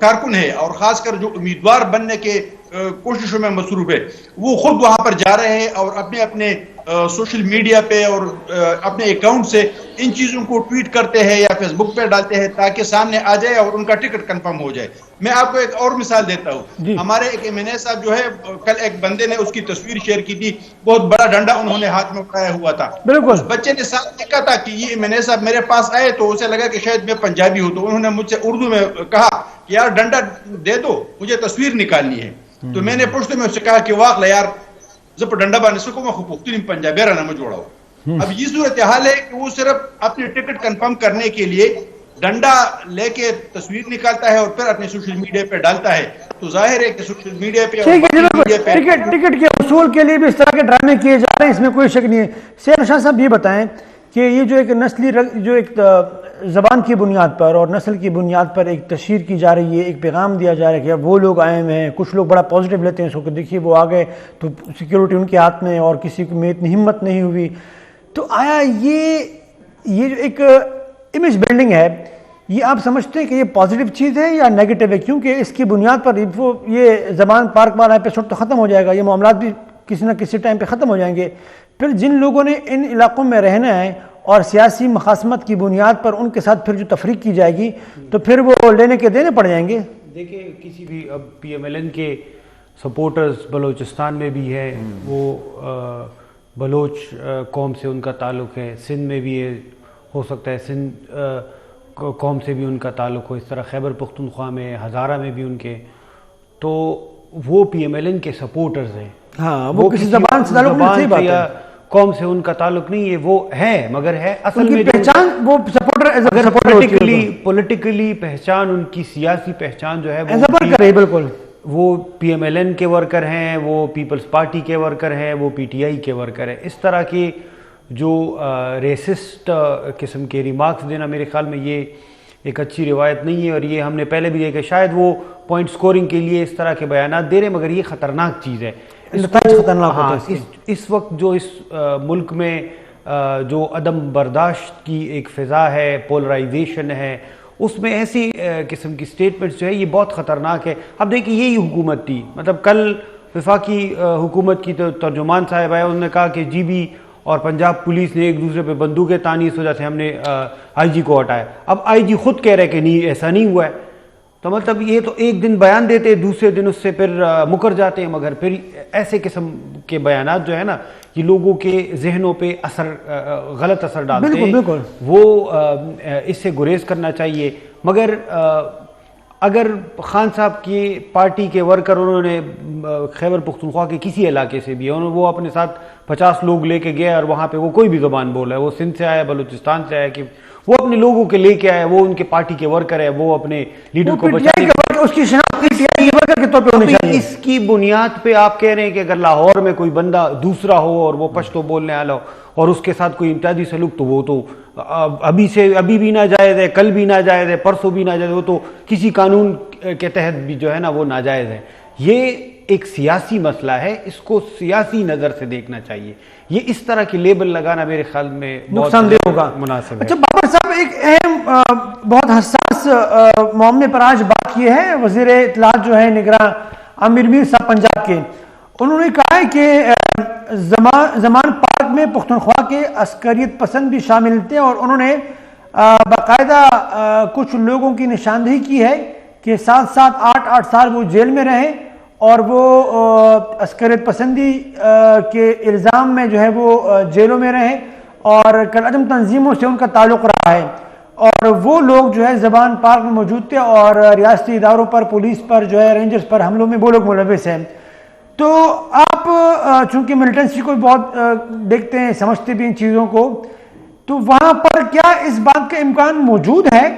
کارکن ہیں اور خاص کر جو امیدوار بننے کے کوششوں میں مصروف ہے، وہ خود وہاں پر جا رہے ہیں اور اپنے اپنے سوشل میڈیا پہ اور اپنے اکاؤنٹ سے ان چیزوں کو ٹویٹ کرتے ہیں یا فیس بک پہ ڈالتے ہیں تاکہ سامنے آ جائے اور ان کا ٹکٹ کنفرم ہو جائے. میں آپ کو ایک اور مثال دیتا ہوں. ہمارے ایک MNA صاحب جو ہے، کل ایک بندے نے اس کی تصویر شیئر کی تھی، بہت بڑا ڈنڈا انہوں نے ہاتھ میں اٹھایا ہوا تھا. اس بچے نے ساتھ لکھا تھا کہ یہ MNA صاحب میرے پاس آئے تو اسے لگا کہ شاید میں پنجابی ہوں، تو انہوں نے مجھ سے اردو میں کہا کہ یار ڈنڈا دے دو، مجھے تصویر نکالنی ہے. تو میں نے پوچھتے میں اس سے کہا کہ واقع یار زب ڈنڈا بانے سکو میں خوبصورتی پنجابی رہنا میں جوڑا ہوں. اب یہ صورتحال ہے کہ وہ صرف اپنے ٹکٹ کنفرم کرنے کے لیے ڈنڈا لے کے تصویر نکالتا ہے اور پھر اپنے سوشل میڈیا پہ ڈالتا ہے. تو ظاہر ہے کہ سوشل میڈیا پہ ٹکٹ کے اصول کے لیے بھی اس طرح کے ڈرامے کیے جا رہے ہیں، اس میں کوئی شک نہیں ہے. سیر شاہ صاحب یہ بتائیں کہ یہ جو ایک نسلی جو ایک زبان کی بنیاد پر اور نسل کی بنیاد پر ایک تشہیر کی جا رہی ہے، ایک پیغام دیا جا رہا ہے کہ اب وہ لوگ آئے ہوئے ہیں، کچھ لوگ بڑا پازیٹیو لیتے ہیں اس کو کہ دیکھیے وہ آ گئے تو سیکیورٹی ان کے ہاتھ میں اور کسی کو میں اتنی ہمت نہیں ہوئی. تو آیا یہ جو ایک امیج بلڈنگ ہے، یہ آپ سمجھتے ہیں کہ یہ پازیٹیو چیز ہے یا نیگیٹو ہے؟ کیونکہ اس کی بنیاد پر یہ زبان پارک والا ایپیسوڈ تو ختم ہو جائے گا، یہ معاملات بھی کسی نہ کسی ٹائم پہ ختم ہو جائیں گے. پھر جن لوگوں نے ان علاقوں میں رہنا ہے اور سیاسی مخاصمت کی بنیاد پر ان کے ساتھ پھر جو تفریق کی جائے گی تو پھر وہ لینے کے دینے پڑ جائیں گے. دیکھیں کسی بھی اب PMLN کے سپورٹرز بلوچستان میں بھی ہے، وہ بلوچ قوم سے ان کا تعلق ہے، سندھ میں بھی ہے، ہو سکتا ہے سندھ قوم سے بھی ان کا تعلق ہو، اس طرح خیبر پختونخوا میں، ہزارہ میں بھی ان کے، تو وہ PMLN کے سپورٹرز ہیں. ہاں وہ کسی زبان سے تعلق نہیں، صحیح بات ہے، قوم سے ان کا تعلق نہیں ہے، وہ ہے مگر ہے اصل میں پہچان وہ سپورٹر پولیٹیکلی پہچان، ان کی سیاسی پہچان جو ہے بالکل وہ PMLN کے ورکر ہیں، وہ پیپلز پارٹی کے ورکر ہیں، وہ PTI کے ورکر ہیں. اس طرح کی جو ریسسٹ قسم کے ریمارکس دینا میرے خیال میں یہ ایک اچھی روایت نہیں ہے، اور یہ ہم نے پہلے بھی دیکھا. شاید وہ پوائنٹ سکورنگ کے لیے اس طرح کے بیانات دے رہے ہیں مگر یہ خطرناک چیز ہے. اس وقت جو اس ملک میں جو عدم برداشت کی ایک فضا ہے، پولرائزیشن ہے، اس میں ایسی قسم کی سٹیٹمنٹس جو ہے یہ بہت خطرناک ہے. اب دیکھیں یہی حکومت تھی، مطلب کل وفاقی حکومت کی ترجمان صاحب آئے، انہوں نے کہا کہ GB اور پنجاب پولیس نے ایک دوسرے پہ بندوقیں تانی، اس وجہ سے ہم نے IG کو ہٹایا. اب IG خود کہہ رہے کہ نہیں ایسا نہیں ہوا ہے. تو مطلب یہ تو ایک دن بیان دیتے، دوسرے دن اس سے پھر مکر جاتے ہیں. مگر پھر ایسے قسم کے بیانات جو ہے نا یہ لوگوں کے ذہنوں پہ غلط اثر ڈالتے ہیں. وہ اس سے گریز کرنا چاہیے. مگر اگر خان صاحب کی پارٹی کے ورکر انہوں نے خیبر پختونخوا کے کسی علاقے سے بھی وہ اپنے ساتھ 50 لوگ لے کے گیا اور وہاں پہ وہ کوئی بھی زبان بولا ہے، وہ سندھ سے آیا، بلوچستان سے آیا، کہ وہ اپنے لوگوں کے لے کے آیا، وہ ان کے پارٹی کے ورکر ہے، وہ اپنے لیڈر کو بچانے اس کی شناخت اس کی بنیاد پہ آپ کہہ رہے ہیں کہ اگر لاہور میں کوئی بندہ دوسرا ہو اور وہ پشتو بولنے والا ہو اور اس کے ساتھ کوئی امتیازی سلوک، تو وہ تو ابھی بھی ناجائز ہے، کل بھی ناجائز ہے، پرسوں بھی ناجائز ہے، وہ تو کسی قانون کے تحت بھی جو ہے نا وہ ناجائز ہے. یہ ایک سیاسی مسئلہ ہے، اس کو سیاسی نظر سے دیکھنا چاہیے. یہ اس طرح کی لیبل لگانا میرے خیال میں نقصان دہ ہوگا، مناسب ہے. اچھا بابر صاحب، ایک اہم بہت حساس معاملے پر آج بات کی ہے. وزیر اطلاعات جو ہے نگراں عامر میر صاحب پنجاب کے، انہوں نے کہا ہے کہ زمان پارک میں پختونخوا کے عسکریت پسند بھی شامل تھے، اور انہوں نے باقاعدہ کچھ لوگوں کی نشاندہی کی ہے کہ 7 سال وہ جیل میں رہے اور وہ عسکریت پسندی کے الزام میں جو ہے وہ جیلوں میں رہے، اور کالعدم تنظیموں سے ان کا تعلق رہا ہے، اور وہ لوگ جو ہے زبان پارک میں موجود تھے اور ریاستی اداروں پر، پولیس پر جو ہے رینجرز پر حملوں میں وہ لوگ ملوث ہیں۔ تو آپ چونکہ ملیٹنسی کو بہت دیکھتے ہیں، سمجھتے بھی ان چیزوں کو، تو وہاں پر کیا اس بات کا امکان موجود ہے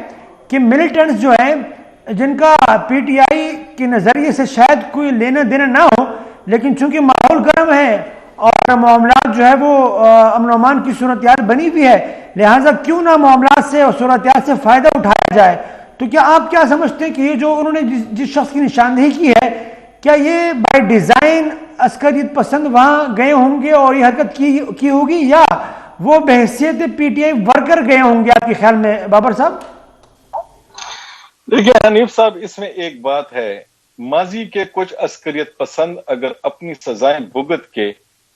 کہ ملیٹنٹس جو ہیں جن کا پی ٹی آئی کے نظریے سے شاید کوئی لینا دینا نہ ہو، لیکن چونکہ ماحول گرم ہے اور معاملات جو ہے وہ امن و امان کی صورتحال بنی ہوئی ہے، لہٰذا کیوں نہ معاملات سے اور صورتحال سے فائدہ اٹھایا جائے؟ تو کیا آپ کیا سمجھتے ہیں کہ یہ جو انہوں نے جس شخص کی نشاندہی کی ہے، کیا یہ بائی ڈیزائن عسکریت پسند وہاں گئے ہوں گے اور یہ حرکت کی ہوگی، یا وہ بحیثیت پی ٹی آئی ورکر گئے ہوں گے آپ کے خیال میں بابر صاحب؟ دیکھیے حنیف صاحب، اس میں ایک بات ہے، ماضی کے کچھ عسکریت پسند اگر اپنی سزائیں بھگت کے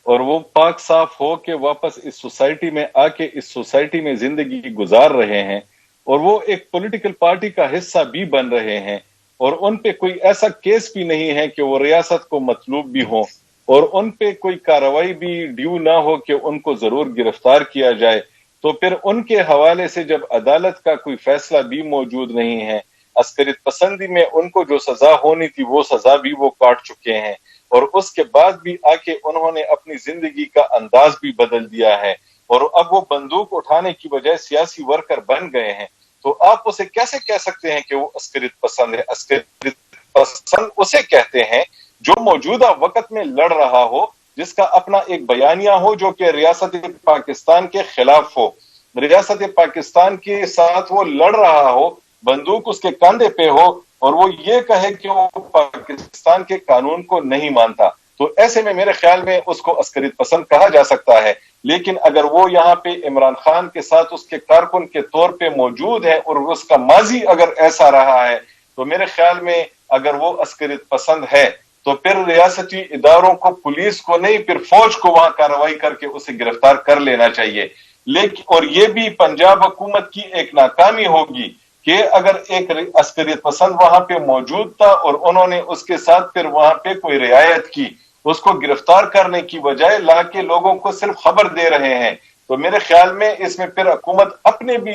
اور وہ پاک صاف ہو کے واپس اس سوسائٹی میں آ کے اس سوسائٹی میں زندگی گزار رہے ہیں، اور وہ ایک پولیٹیکل پارٹی کا حصہ بھی بن رہے ہیں، اور ان پہ کوئی ایسا کیس بھی نہیں ہے کہ وہ ریاست کو مطلوب بھی ہو، اور ان پہ کوئی کارروائی بھی ڈیو نہ ہو کہ ان کو ضرور گرفتار کیا جائے، تو پھر ان کے حوالے سے جب عدالت کا کوئی فیصلہ بھی موجود نہیں ہے، عسکریت پسندی میں ان کو جو سزا ہونی تھی وہ سزا بھی وہ کاٹ چکے ہیں، اور اس کے بعد بھی آ کے انہوں نے اپنی زندگی کا انداز بھی بدل دیا ہے، اور اب وہ بندوق اٹھانے کی بجائے سیاسی ورکر بن گئے ہیں، تو آپ اسے کیسے کہہ سکتے ہیں کہ وہ عسکریت پسند ہے؟ عسکریت پسند اسے کہتے ہیں جو موجودہ وقت میں لڑ رہا ہو، جس کا اپنا ایک بیانیہ ہو جو کہ ریاست پاکستان کے خلاف ہو، ریاست پاکستان کے ساتھ وہ لڑ رہا ہو، بندوق اس کے کاندھے پہ ہو، اور وہ یہ کہے کہ وہ پاکستان کے قانون کو نہیں مانتا، تو ایسے میں میرے خیال میں اس کو عسکریت پسند کہا جا سکتا ہے۔ لیکن اگر وہ یہاں پہ عمران خان کے ساتھ اس کے کارکن کے طور پہ موجود ہے اور اس کا ماضی اگر ایسا رہا ہے، تو میرے خیال میں اگر وہ عسکریت پسند ہے تو پھر ریاستی اداروں کو، پولیس کو نہیں، پھر فوج کو وہاں کارروائی کر کے اسے گرفتار کر لینا چاہیے۔ لیکن اور یہ بھی پنجاب حکومت کی ایک ناکامی ہوگی کہ اگر ایک عسکریت پسند وہاں پہ موجود تھا اور انہوں نے اس کے ساتھ پھر وہاں پہ کوئی رعایت کی، اس کو گرفتار کرنے کی بجائے لا کے لوگوں کو صرف خبر دے رہے ہیں، تو میرے خیال میں اس میں پھر حکومت اپنے بھی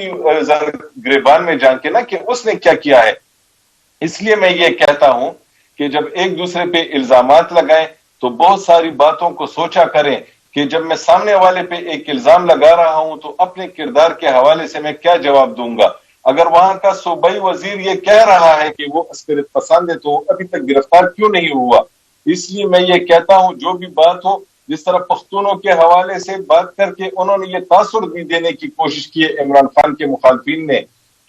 گریبان میں جان کے نا کہ اس نے کیا کیا ہے۔ اس لیے میں یہ کہتا ہوں کہ جب ایک دوسرے پہ الزامات لگائیں تو بہت ساری باتوں کو سوچا کریں کہ جب میں سامنے والے پہ ایک الزام لگا رہا ہوں تو اپنے کردار کے حوالے سے میں کیا جواب دوں گا۔ اگر وہاں کا صوبائی وزیر یہ کہہ رہا ہے کہ وہ عسکریت پسند ہے تو ابھی تک گرفتار کیوں نہیں ہوا؟ اس لیے میں یہ کہتا ہوں جو بھی بات ہو، جس طرح پختونوں کے حوالے سے بات کر کے انہوں نے یہ تاثر بھی دینے کی کوشش کی ہے عمران خان کے مخالفین نے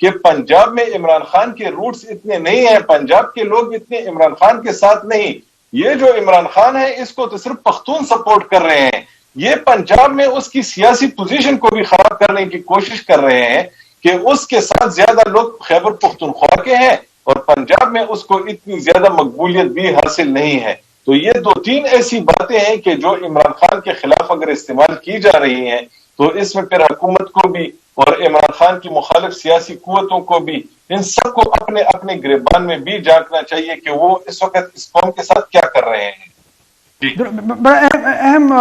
کہ پنجاب میں عمران خان کے روٹس اتنے نہیں ہیں، پنجاب کے لوگ اتنے عمران خان کے ساتھ نہیں، یہ جو عمران خان ہے اس کو تو صرف پختون سپورٹ کر رہے ہیں، یہ پنجاب میں اس کی سیاسی پوزیشن کو بھی خراب کرنے کی کوشش کر رہے ہیں کہ اس کے ساتھ زیادہ لوگ خیبر پختونخوا کے ہیں اور پنجاب میں اس کو اتنی زیادہ مقبولیت بھی حاصل نہیں ہے۔ تو یہ 2-3 ایسی باتیں ہیں کہ جو عمران خان کے خلاف اگر استعمال کی جا رہی ہیں تو اس میں پھر حکومت کو بھی اور عمران خان کی مخالف سیاسی قوتوں کو بھی، ان سب کو اپنے اپنے گریبان میں بھی جانچنا چاہیے کہ وہ اس وقت اس قوم کے ساتھ کیا کر رہے ہیں۔ بڑا اہم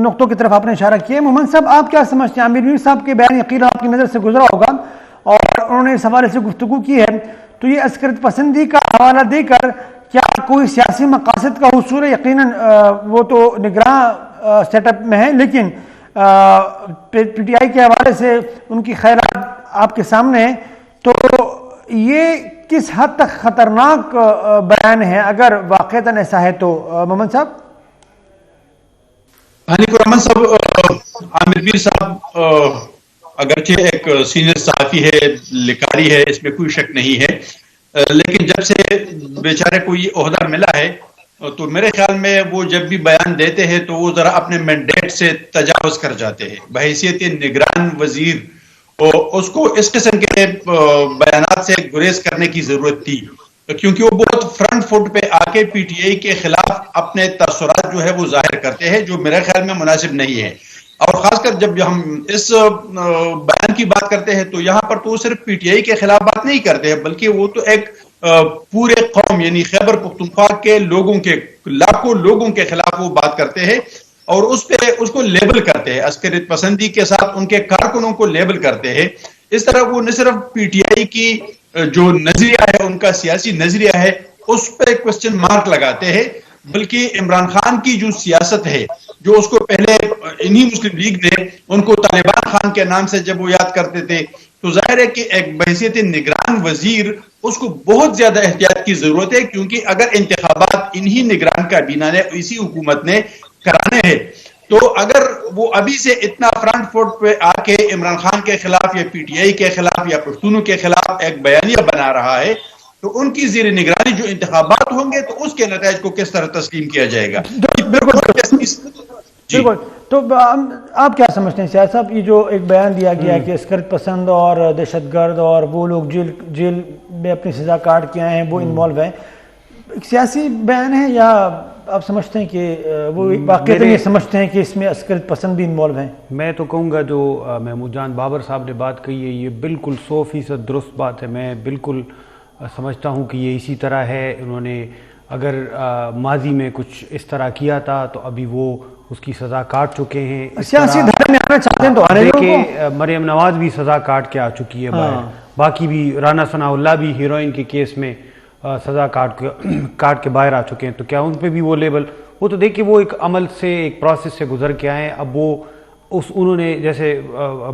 نقطوں کی طرف آپ نے اشارہ کیا۔ مومن صاحب، آپ کیا سمجھتے ہیں؟ عامر میر صاحب کے بیان یقینا آپ کی نظر سے گزرا ہوگا اور انہوں نے اس حوالے سے گفتگو کی ہے، تو یہ عسکریت پسندی کا حوالہ دے کر کیا کوئی سیاسی مقاصد کا حصول ہے؟ یقیناً وہ تو نگراں سیٹ اپ میں ہے، لیکن پی ٹی آئی کے حوالے سے ان کی خیالات آپ کے سامنے ہیں، تو یہ کس حد تک خطرناک بیان ہے اگر واقعتاً ایسا ہے تو؟ محمد صاحب۔ حنیف الرحمن صاحب، عامر میر صاحب اگرچہ ایک سینئر صحافی ہے، لکھاری ہے، اس میں کوئی شک نہیں ہے، لیکن جب سے بیچارے کو یہ عہدہ ملا ہے تو میرے خیال میں وہ جب بھی بیان دیتے ہیں تو وہ ذرا اپنے مینڈیٹ سے تجاوز کر جاتے ہیں بحیثیت نگران وزیر، اور اس کو اس قسم کے بیانات سے گریز کرنے کی ضرورت تھی، کیونکہ وہ بہت فرنٹ فٹ پہ آ کے پی ٹی آئی کے خلاف اپنے تاثرات جو ہے وہ ظاہر کرتے ہیں، جو میرے خیال میں مناسب نہیں ہے. اور خاص کر جب ہم اس بیان کی بات کرتے ہیں تو یہاں پر تو صرف پی ٹی آئی کے خلاف بات نہیں کرتے ہیں، بلکہ وہ تو ایک پورے قوم یعنی خیبر پختونخوا کے لوگوں کے لاکھوں لوگوں کے خلاف وہ بات کرتے ہیں اور اس کو لیبل کرتے ہیں، عسکریت پسندی کے ساتھ ان کے کارکنوں کو لیبل کرتے ہیں. اس طرح وہ نہ صرف پی ٹی آئی کی جو نظریہ ہے، ان کا سیاسی نظریہ ہے، اس پہ کوسچن مارک لگاتے ہیں، بلکہ عمران خان کی جو سیاست ہے، جو اس کو پہلے انہی مسلم لیگ نے ان کو طالبان خان کے نام سے جب وہ یاد کرتے تھے، تو ظاہر ہے کہ ایک بحیثیت نگران وزیر اس کو بہت زیادہ احتیاط کی ضرورت ہے، کیونکہ اگر انتخابات انہی نگران کابینہ نے اسی حکومت نے کرانے ہیں تو اگر وہ ابھی سے اتنا فرنٹ فٹ پہ آ کے عمران خان کے خلاف یا پی ٹی آئی کے خلاف یا پختونوں کے خلاف ایک بیانیہ بنا رہا ہے تو ان کی زیر نگرانی جو انتخابات ہوں گے تو اس کے نتائج کو کس طرح تسلیم کیا جائے گا. بالکل. تو آپ کیا سمجھتے ہیں سیاست صاحب، یہ جو ایک بیان دیا گیا کہ عسکریت پسند اور دہشت گرد اور وہ لوگ جیل میں اپنی سزا کاٹ کے آئے ہیں وہ انوالو ہیں، ایک سیاسی بیان ہے یا آپ سمجھتے ہیں کہ وہ واقعی یہ سمجھتے ہیں کہ اس میں عسکریت پسند بھی انوالو ہیں؟ میں تو کہوں گا جو محمود جان بابر صاحب نے بات کہی ہے یہ بالکل 100% درست بات ہے. میں بالکل سمجھتا ہوں کہ یہ اسی طرح ہے. انہوں نے اگر ماضی میں کچھ اس طرح کیا تھا تو ابھی وہ اس کی سزا کاٹ چکے ہیں. سیاسی دھڑے میں آنا چاہتے ہیں تو آنے دو. دیکھیں مریم نواز بھی سزا کاٹ کے آ چکی ہے باہر، باقی بھی رانا ثناء اللہ بھی ہیروئن کے کیس میں سزا کاٹ کے باہر آ چکے ہیں. تو کیا ان پہ بھی وہ لیبل، وہ تو دیکھیں وہ ایک عمل سے ایک پروسیس سے گزر کے آئے ہیں. اب وہ انہوں نے جیسے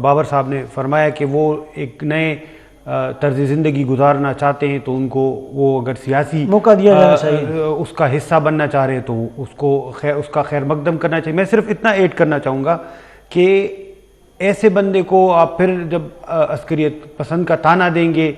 بابر صاحب نے فرمایا کہ وہ ایک نئے طرز زندگی گزارنا چاہتے ہیں تو ان کو وہ اگر سیاسی موقع دیا جانا چاہیے، اس کا حصہ بننا چاہ رہے ہیں تو اس کا خیر مقدم کرنا چاہیے. میں صرف اتنا ایڈ کرنا چاہوں گا کہ ایسے بندے کو آپ پھر جب عسکریت پسند کا تانا دیں گے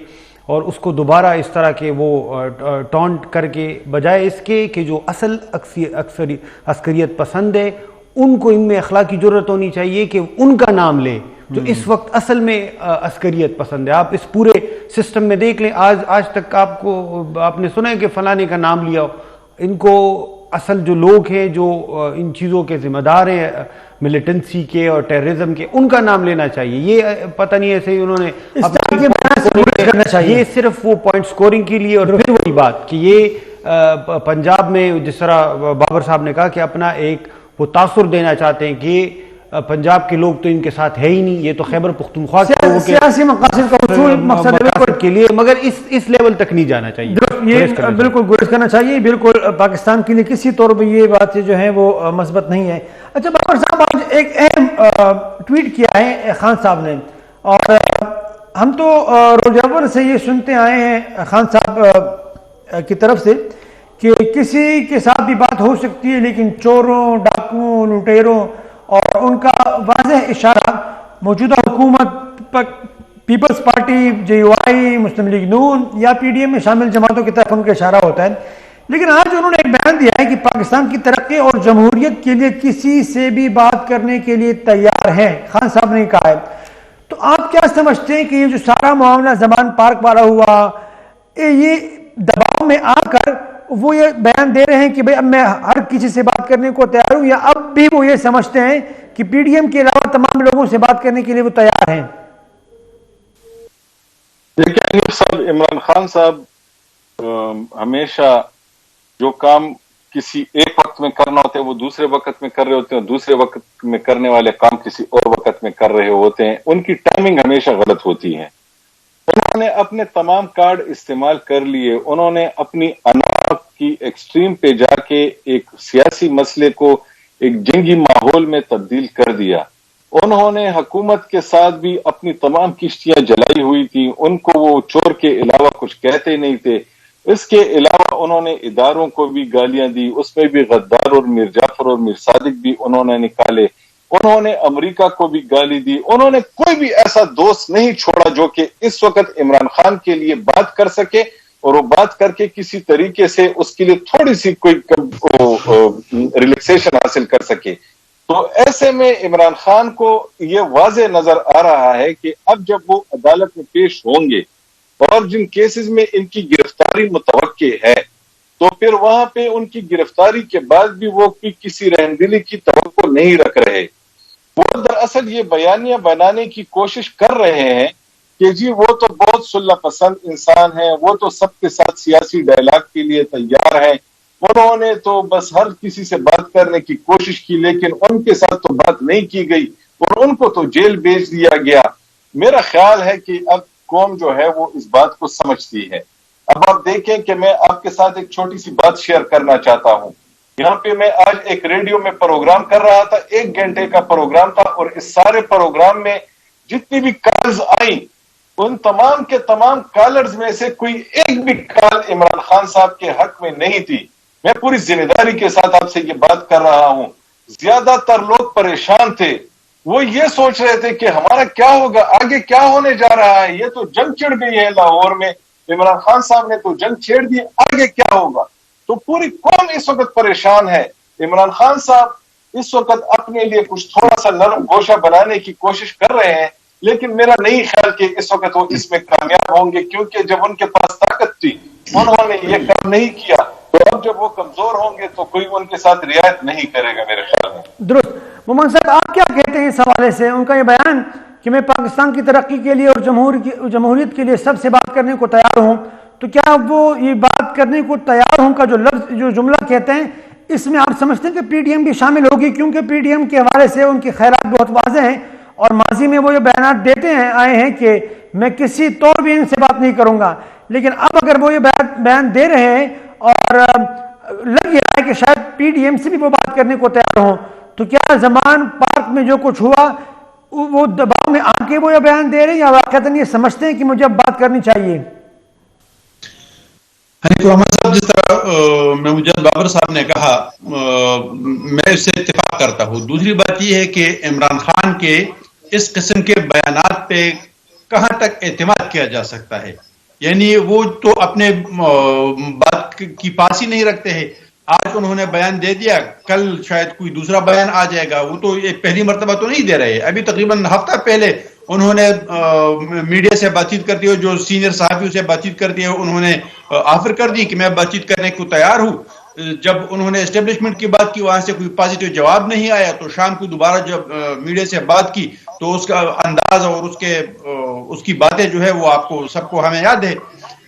اور اس کو دوبارہ اس طرح کے وہ ٹونٹ کر کے، بجائے اس کے کہ جو اصل عسکریت پسند ہے ان کو ان میں اخلاقی جرت ہونی چاہیے کہ ان کا نام لے جو اس وقت اصل میں عسکریت پسند ہے. آپ اس پورے سسٹم میں دیکھ لیں، آج تک آپ نے سنا ہے کہ فلانے کا نام لیا ہو. ان کو اصل جو لوگ ہیں جو ان چیزوں کے ذمہ دار ہیں ملیٹنسی کے اور ٹیررزم کے، ان کا نام لینا چاہیے. یہ پتہ نہیں ایسے ہی انہوں نے یہ صرف وہ پوائنٹ سکورنگ کے لیے. اور پھر وہی بات کہ یہ پنجاب میں جس طرح بابر صاحب نے کہا کہ اپنا ایک وہ تاثر دینا چاہتے ہیں کہ پنجاب کے لوگ تو ان کے ساتھ ہے ہی نہیں، یہ تو خیبر پختونخوا کے لوگوں کے سیاسی مقاصد کا حصول مقصد کے لیے، مگر اس لیول تک نہیں جانا چاہیے. یہ بالکل گریز کرنا چاہیے. بالکل پاکستان کے لیے کسی طور پہ یہ بات جو ہے وہ مثبت نہیں ہے. اچھا بابر صاحب، آج ایک اہم ٹویٹ کیا ہے خان صاحب نے، اور ہم تو روز اول سے یہ سنتے آئے ہیں خان صاحب کی طرف سے کہ کسی کے ساتھ بھی بات ہو سکتی ہے، لیکن چوروں، ڈاکوؤں، لٹیروں اور ان کا واضح اشارہ موجودہ حکومت Peoples Party, J U I, Muslim League نون یا پی ڈی ایم میں شامل جماعتوں کی طرف ان کا اشارہ ہوتا ہے. لیکن آج انہوں نے ایک بیان دیا ہے کہ پاکستان کی ترقی اور جمہوریت کے لیے کسی سے بھی بات کرنے کے لیے تیار ہیں، خان صاحب نے کہا ہے. تو آپ کیا سمجھتے ہیں کہ یہ جو سارا معاملہ زمان پارک والا ہوا، یہ دباؤ میں آ کر وہ یہ بیان دے رہے ہیں کہ بھئی اب میں ہر کسی سے بات کرنے کو تیار ہوں، یا اب بھی وہ یہ سمجھتے ہیں کہ پی ڈی ایم کے علاوہ تمام لوگوں سے بات کرنے کے لیے وہ تیار ہیں؟ دیکھیں عمران خان صاحب ہمیشہ جو کام کسی ایک وقت میں کرنا ہوتا ہے وہ دوسرے وقت میں کر رہے ہوتے ہیں، دوسرے وقت میں کرنے والے کام کسی اور وقت میں کر رہے ہوتے ہیں. ان کی ٹائمنگ ہمیشہ غلط ہوتی ہے. انہوں نے اپنے تمام کارڈ استعمال کر لیے. انہوں نے اپنی انا کی ایکسٹریم پہ جا کے ایک سیاسی مسئلے کو ایک جنگی ماحول میں تبدیل کر دیا. انہوں نے حکومت کے ساتھ بھی اپنی تمام کشتیاں جلائی ہوئی تھی. ان کو وہ چور کے علاوہ کچھ کہتے نہیں تھے. اس کے علاوہ انہوں نے اداروں کو بھی گالیاں دی، اس میں بھی غدار اور میر جعفر اور میر صادق بھی انہوں نے نکالے. انہوں نے امریکہ کو بھی گالی دی. انہوں نے کوئی بھی ایسا دوست نہیں چھوڑا جو کہ اس وقت عمران خان کے لیے بات کر سکے اور وہ بات کر کے کسی طریقے سے اس کے لیے تھوڑی سی کوئی ریلیکسیشن حاصل کر سکے. تو ایسے میں عمران خان کو یہ واضح نظر آ رہا ہے کہ اب جب وہ عدالت میں پیش ہوں گے اور جن کیسز میں ان کی گرفتاری متوقع ہے، تو پھر وہاں پہ ان کی گرفتاری کے بعد بھی وہ کسی رحمدلی کی توقع نہیں رکھ رہے. وہ دراصل یہ بیانیہ بنانے کی کوشش کر رہے ہیں کہ جی وہ تو بہت صلح پسند انسان ہیں، وہ تو سب کے ساتھ سیاسی ڈائلاگ کے لیے تیار ہیں، انہوں نے تو بس ہر کسی سے بات کرنے کی کوشش کی لیکن ان کے ساتھ تو بات نہیں کی گئی اور ان کو تو جیل بھیج دیا گیا. میرا خیال ہے کہ اب قوم جو ہے وہ اس بات کو سمجھتی ہے. اب آپ دیکھیں کہ میں آپ کے ساتھ ایک چھوٹی سی بات شیئر کرنا چاہتا ہوں. یہاں پہ میں آج ایک ریڈیو میں پروگرام کر رہا تھا، 1 گھنٹے کا پروگرام تھا، اور اس سارے پروگرام میں جتنی بھی کالز آئیں ان تمام کے تمام کالرز میں سے کوئی ایک بھی کال عمران خان صاحب کے حق میں نہیں تھی. میں پوری ذمہ داری کے ساتھ آپ سے یہ بات کر رہا ہوں. زیادہ تر لوگ پریشان تھے، وہ یہ سوچ رہے تھے کہ ہمارا کیا ہوگا، آگے کیا ہونے جا رہا ہے. یہ تو جنگ چھڑ گئی ہے لاہور میں، عمران خان صاحب نے تو جنگ چھیڑ دی، آگے کیا ہوگا. تو پوری قوم اس وقت پریشان ہے. عمران خان صاحب اس وقت اپنے لیے کچھ تھوڑا سا نرم گوشہ بنانے کی کوشش کر رہے ہیں، لیکن میرا نہیں خیال کہ اس وقت وہ اس میں کامیاب ہوں گے، کیونکہ جب ان کے پاس طاقت تھی انہوں نے یہ کام نہیں کیا، تو اب جب وہ کمزور ہوں گے تو کوئی ان کے ساتھ رعایت نہیں کرے گا میرے خیال میں. درست. محمد صاحب آپ کیا کہتے ہیں اس حوالے سے؟ ان کا یہ بیان کہ میں پاکستان کی ترقی کے لیے اور جمہوریت کے لیے سب سے بات کرنے کو تیار ہوں، تو کیا وہ یہ بات کرنے کو تیار ہوں کا جو لفظ جو جملہ کہتے ہیں اس میں آپ سمجھتے ہیں کہ پی ڈی ایم بھی شامل ہوگی؟ کیونکہ پی ڈی ایم کے حوالے سے ان کے خیالات بہت واضح ہیں اور ماضی میں وہ یہ بیانات دیتے ہیں آئے ہیں کہ میں کسی طور بھی ان سے بات نہیں کروں گا، لیکن اب اگر وہ یہ بیان دے رہے ہیں اور لگ یہ رہا ہے کہ شاید پی ڈی ایم سے بھی وہ بات کرنے کو تیار ہوں، تو کیا زمان پارک میں جو کچھ ہوا وہ دباؤ میں آ کے وہ یہ بیان دے رہے ہیں یا واقعتاً یہ سمجھتے ہیں کہ مجھے اب بات کرنی چاہیے؟ حنیف الرحمان صاحب، جس طرح محمود بابر صاحب نے کہا میں اس سے اتفاق کرتا ہوں. دوسری بات یہ ہے کہ عمران خان کے اس قسم کے بیانات پہ کہاں تک اعتماد کیا جا سکتا ہے. یعنی وہ تو اپنے بات کی پاس ہی نہیں رکھتے ہیں. آج انہوں نے بیان دے دیا، کل شاید کوئی دوسرا بیان آ جائے گا. وہ تو یہ پہلی مرتبہ تو نہیں دے رہے. ابھی تقریباً ہفتہ پہلے انہوں نے میڈیا سے بات چیت کرتی ہے، جو سینئر صحافیوں سے بات چیت کرتی ہے انہوں نے آفر کر دی کہ میں بات چیت کرنے کو تیار ہوں. جب انہوں نے اسٹیبلشمنٹ کی بات کی وہاں سے کوئی پازیٹیو جواب نہیں آیا، تو شام کو دوبارہ جب میڈیا سے بات کی تو اس کا انداز اور اس کی باتیں جو ہے وہ آپ کو سب کو ہمیں یاد ہے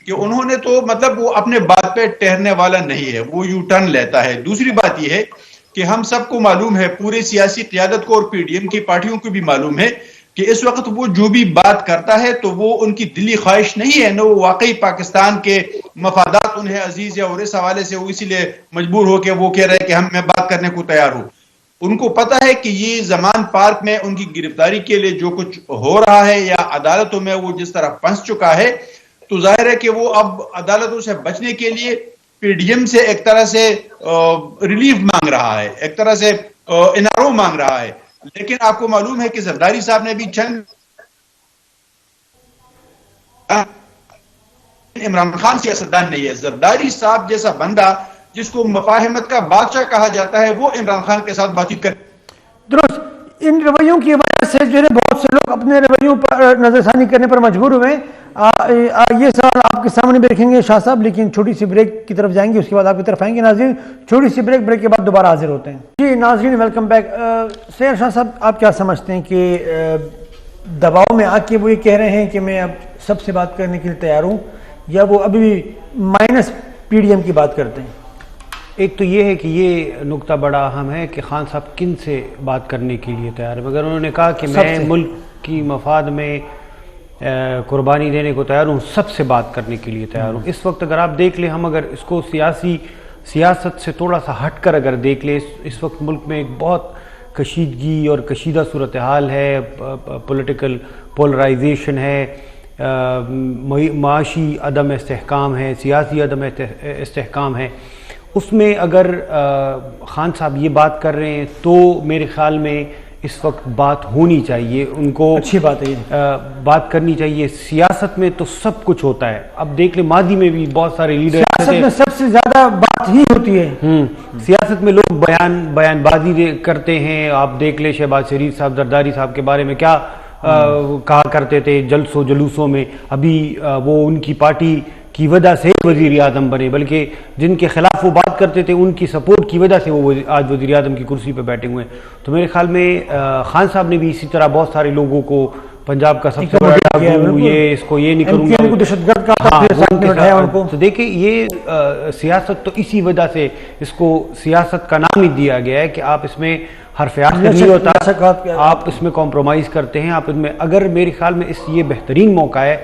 کہ انہوں نے تو مطلب وہ اپنے بات پہ ٹہرنے والا نہیں ہے، وہ یو ٹرن لیتا ہے. دوسری بات یہ ہے کہ ہم سب کو معلوم ہے، پورے سیاسی قیادت کو اور پی ڈی ایم کی پارٹیوں کو بھی معلوم ہے کہ اس وقت وہ جو بھی بات کرتا ہے تو وہ ان کی دلی خواہش نہیں ہے، نہ وہ واقعی پاکستان کے مفادات انہیں عزیز ہے، اور اس حوالے سے وہ اسی لیے مجبور ہو کے وہ کہہ رہے کہ میں بات کرنے کو تیار ہوں. ان کو پتا ہے کہ یہ زمان پارک میں ان کی گرفتاری کے لیے جو کچھ ہو رہا ہے یا عدالتوں میں وہ جس طرح پھنس چکا ہے، تو ظاہر ہے کہ وہ اب عدالتوں سے بچنے کے لیے پی ڈی ایم سے ایک طرح سے ریلیف مانگ رہا ہے، ایک طرح سے انارو مانگ رہا ہے. لیکن آپ کو معلوم ہے کہ زرداری صاحب نے بھی عمران خان سیاستدان نہیں ہے. زرداری صاحب جیسا بندہ جس کو مفاہمت کا بادشاہ کہا جاتا ہے، وہ عمران خان کے ساتھ بات چیت کرے. درست. ان رویوں کی وجہ سے جو ہے بہت سے لوگ اپنے رویوں پر نظر ثانی کرنے پر مجبور ہوئے. یہ سوال آپ کے سامنے بھی رکھیں گے شاہ صاحب، لیکن چھوٹی سی بریک کی طرف جائیں گے، اس کے بعد آپ کی طرف آئیں گے. ناظرین چھوٹی سی بریک کے بعد دوبارہ حاضر ہوتے ہیں. جی ناظرین ویلکم بیک. سیر شاہ صاحب، آپ کیا سمجھتے ہیں کہ دباؤ میں آ کے وہ یہ کہہ رہے ہیں کہ میں اب سب سے بات کرنے کے لیے تیار ہوں، یا وہ ابھی بھی مائنس پی ڈی ایم کی بات کرتے ہیں؟ ایک تو یہ ہے کہ یہ نقطہ بڑا اہم ہے کہ خان صاحب کن سے بات کرنے کے لیے تیار ہے. مگر انہوں نے کہا کہ میں ملک کی مفاد میں قربانی دینے کو تیار ہوں، سب سے بات کرنے کے لیے تیار ہوں. اس وقت اگر آپ دیکھ لیں، ہم اگر اس کو سیاست سے تھوڑا سا ہٹ کر اگر دیکھ لیں، اس وقت ملک میں ایک بہت کشیدگی اور کشیدہ صورتحال ہے، پولیٹیکل پولرائزیشن ہے، معاشی عدم استحکام ہے، سیاسی عدم استحکام ہے. اس میں اگر خان صاحب یہ بات کر رہے ہیں تو میرے خیال میں اس وقت بات ہونی چاہیے. ان کو اچھی بات ہے، بات کرنی چاہیے. سیاست میں تو سب کچھ ہوتا ہے. اب دیکھ لیں ماضی میں بھی بہت سارے لیڈر، سیاست میں سب سے زیادہ بات ہی ہوتی ہے. سیاست میں لوگ بیان بازی کرتے ہیں. آپ دیکھ لیں شہباز شریف صاحب، زرداری صاحب کے بارے میں کیا کہا کرتے تھے جلسوں جلوسوں میں، ابھی وہ ان کی پارٹی کی وجہ سے وزیر اعظم بنے، بلکہ جن کے خلاف وہ بات کرتے تھے ان کی سپورٹ کی وجہ سے وہ آج وزیر اعظم کی کرسی پہ بیٹھے ہوئے ہیں۔ تو میرے خیال میں خان صاحب نے بھی اسی طرح بہت سارے لوگوں کو پنجاب کا سب سے بڑا ڈاکو، یہ اس کو یہ نہیں کروں گا، دہشت گرد کا، تو دیکھیں یہ سیاست تو اسی وجہ سے اس کو سیاست کا نام ہی دیا گیا ہے کہ آپ اس میں حرف آخر نہیں ہوتا، آپ اس میں کمپرومائز کرتے ہیں، آپ اس میں، اگر میرے خیال میں یہ بہترین موقع ہے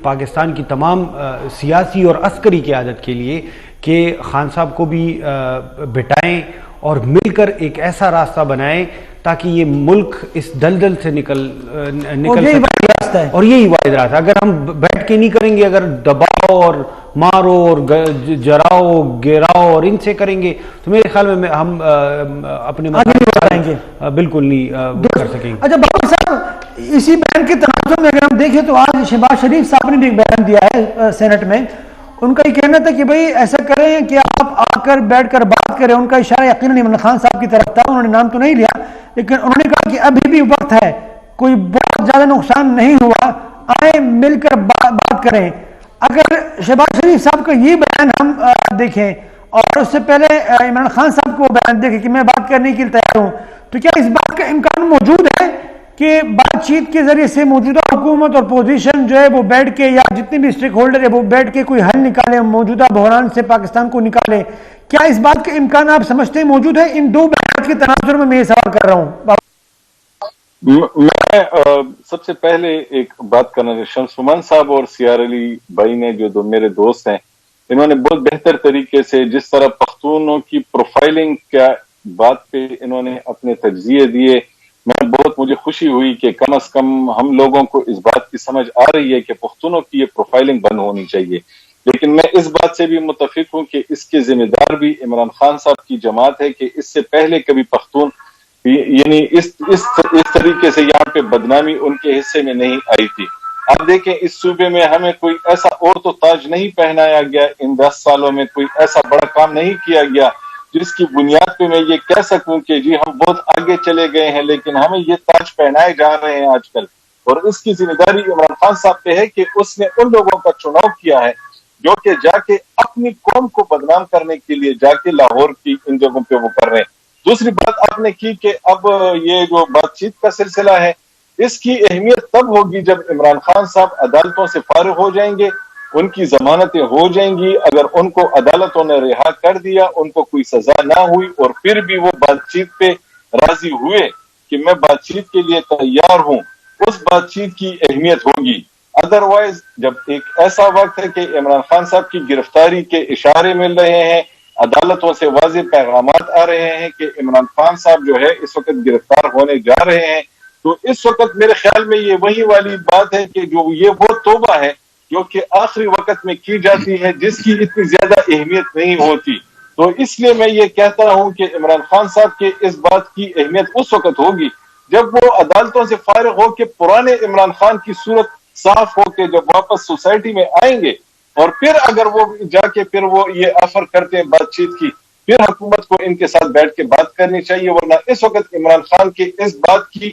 پاکستان کی تمام سیاسی اور عسکری قیادت کے لیے کہ خان صاحب کو بھی بٹائیں اور مل کر ایک ایسا راستہ بنائیں تاکہ یہ ملک اس دلدل سے نکل سکے، اور یہی واحد راستہ۔ اگر ہم بیٹھ کے نہیں کریں گے، اگر دباؤ اور مارو اور جراؤ گراؤ اور ان سے کریں گے تو میرے خیال میں ہم اپنے بالکل نہیں کر سکیں گے۔ اچھا بابر صاحب، اسی بیان کے تناظر میں اگر ہم دیکھیں تو آج شہباز شریف صاحب نے بھی ایک بیان دیا ہے سینٹ میں، ان کا یہ کہنا تھا کہ بھئی ایسا کریں کہ آپ آ کر بیٹھ کر بات کریں۔ ان کا اشارہ یقیناً عمران خان صاحب کی طرف تھا، انہوں نے نام تو نہیں لیا، لیکن انہوں نے کہا کہ ابھی بھی وقت ہے، کوئی بہت زیادہ نقصان نہیں ہوا، آئیں مل کر بات کریں۔ اگر شہباز شریف صاحب کا یہ بیان ہم دیکھیں اور اس سے پہلے عمران خان صاحب کو بیان دیکھیں کہ میں بات کرنے کے لیے تیار ہوں، تو کیا اس بات کا امکان موجود ہے کہ بات چیت کے ذریعے سے موجودہ حکومت اور پوزیشن جو ہے وہ بیٹھ کے، یا جتنے بھی اسٹیک ہولڈر ہے وہ بیٹھ کے کوئی حل نکالے، موجودہ بحران سے پاکستان کو نکالے؟ کیا اس بات کا امکان آپ سمجھتے ہیں موجود ہے؟ ان دو بیانات کے تناظر میں یہ سوال کر رہا ہوں۔ میں سب سے پہلے ایک بات کرنا چاہتا ہوں، شمس امان صاحب اور سیار علی بھائی نے جو میرے دوست ہیں، انہوں نے بہت بہتر طریقے سے جس طرح پختونوں کی پروفائلنگ کیا بات پہ انہوں نے اپنے تجزیے دیے، مجھے خوشی ہوئی کہ کم از کم ہم لوگوں کو اس بات کی سمجھ آ رہی ہے کہ پختونوں کی یہ پروفائلنگ بند ہونی چاہیے۔ لیکن میں اس بات سے بھی متفق ہوں کہ اس کے ذمہ دار بھی عمران خان صاحب کی جماعت ہے کہ اس سے پہلے کبھی پختون یعنی اس طریقے سے یہاں پہ بدنامی ان کے حصے میں نہیں آئی تھی۔ آپ دیکھیں اس صوبے میں ہمیں کوئی ایسا اور تو تاج نہیں پہنایا گیا، ان 10 سالوں میں کوئی ایسا بڑا کام نہیں کیا گیا جس کی بنیاد پہ میں یہ کہہ سکوں کہ جی ہم بہت آگے چلے گئے ہیں، لیکن ہمیں یہ تاج پہنائے جا رہے ہیں آج کل۔ اور اس کی ذمہ داری عمران خان صاحب پہ ہے کہ اس نے ان لوگوں کا چناؤ کیا ہے جو کہ جا کے اپنی قوم کو بدنام کرنے کے لیے جا کے لاہور کی ان جگہوں پہ وہ کر رہے ہیں۔ دوسری بات آپ نے کی کہ اب یہ جو بات چیت کا سلسلہ ہے، اس کی اہمیت تب ہوگی جب عمران خان صاحب عدالتوں سے فارغ ہو جائیں گے، ان کی ضمانتیں ہو جائیں گی، اگر ان کو عدالتوں نے رہا کر دیا، ان کو کوئی سزا نہ ہوئی اور پھر بھی وہ بات چیت پہ راضی ہوئے کہ میں بات چیت کے لیے تیار ہوں، اس بات چیت کی اہمیت ہوگی۔ ادروائز جب ایک ایسا وقت ہے کہ عمران خان صاحب کی گرفتاری کے اشارے مل رہے ہیں، عدالتوں سے واضح پیغامات آ رہے ہیں کہ عمران خان صاحب جو ہے اس وقت گرفتار ہونے جا رہے ہیں، تو اس وقت میرے خیال میں یہ وہی والی بات ہے کہ جو یہ وہ توبہ ہے جو کہ آخری وقت میں کی جاتی ہے، جس کی اتنی زیادہ اہمیت نہیں ہوتی۔ تو اس لیے میں یہ کہتا ہوں کہ عمران خان صاحب کے اس بات کی اہمیت اس وقت ہوگی جب وہ عدالتوں سے فارغ ہو کے پرانے عمران خان کی صورت صاف ہو کے جب واپس سوسائٹی میں آئیں گے، اور پھر اگر وہ جا کے پھر وہ یہ آفر کرتے ہیں بات چیت کی، پھر حکومت کو ان کے ساتھ بیٹھ کے بات کرنی چاہیے، ورنہ اس وقت عمران خان کی اس بات کی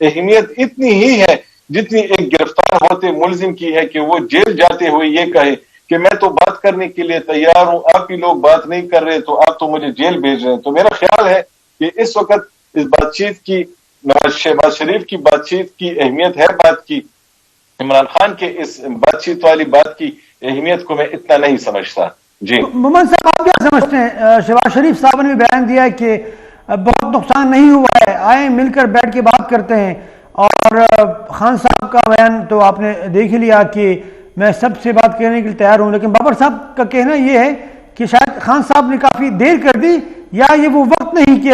اہمیت اتنی ہی ہے جتنی ایک گرفتار ہوتے ملزم کی ہے کہ وہ جیل جاتے ہوئے یہ کہے کہ میں تو بات کرنے کے لیے تیار ہوں، آپ ہی لوگ بات نہیں کر رہے تو آپ تو مجھے جیل بھیج رہے ہیں۔ تو میرا خیال ہے کہ اس وقت اس بات چیت کی، نواز شہباز شریف کی بات چیت کی اہمیت ہے بات کی، عمران خان کے اس بات چیت والی بات کی اہمیت کو میں اتنا نہیں سمجھتا۔ جی محمد صاحب، آپ کیا سمجھتے ہیں؟ شہباز شریف صاحب نے بھی بیان دیا ہے کہ بہت نقصان نہیں ہوا ہے، آئیں مل کر بیٹھ کے بات کرتے ہیں، اور خان صاحب کا بیان تو آپ نے دیکھ لیا کہ میں سب سے بات کرنے کے لیے تیار ہوں، لیکن بابر صاحب کا کہنا یہ ہے کہ شاید خان صاحب نے کافی دیر کر دی، یا یہ وہ وقت نہیں کہ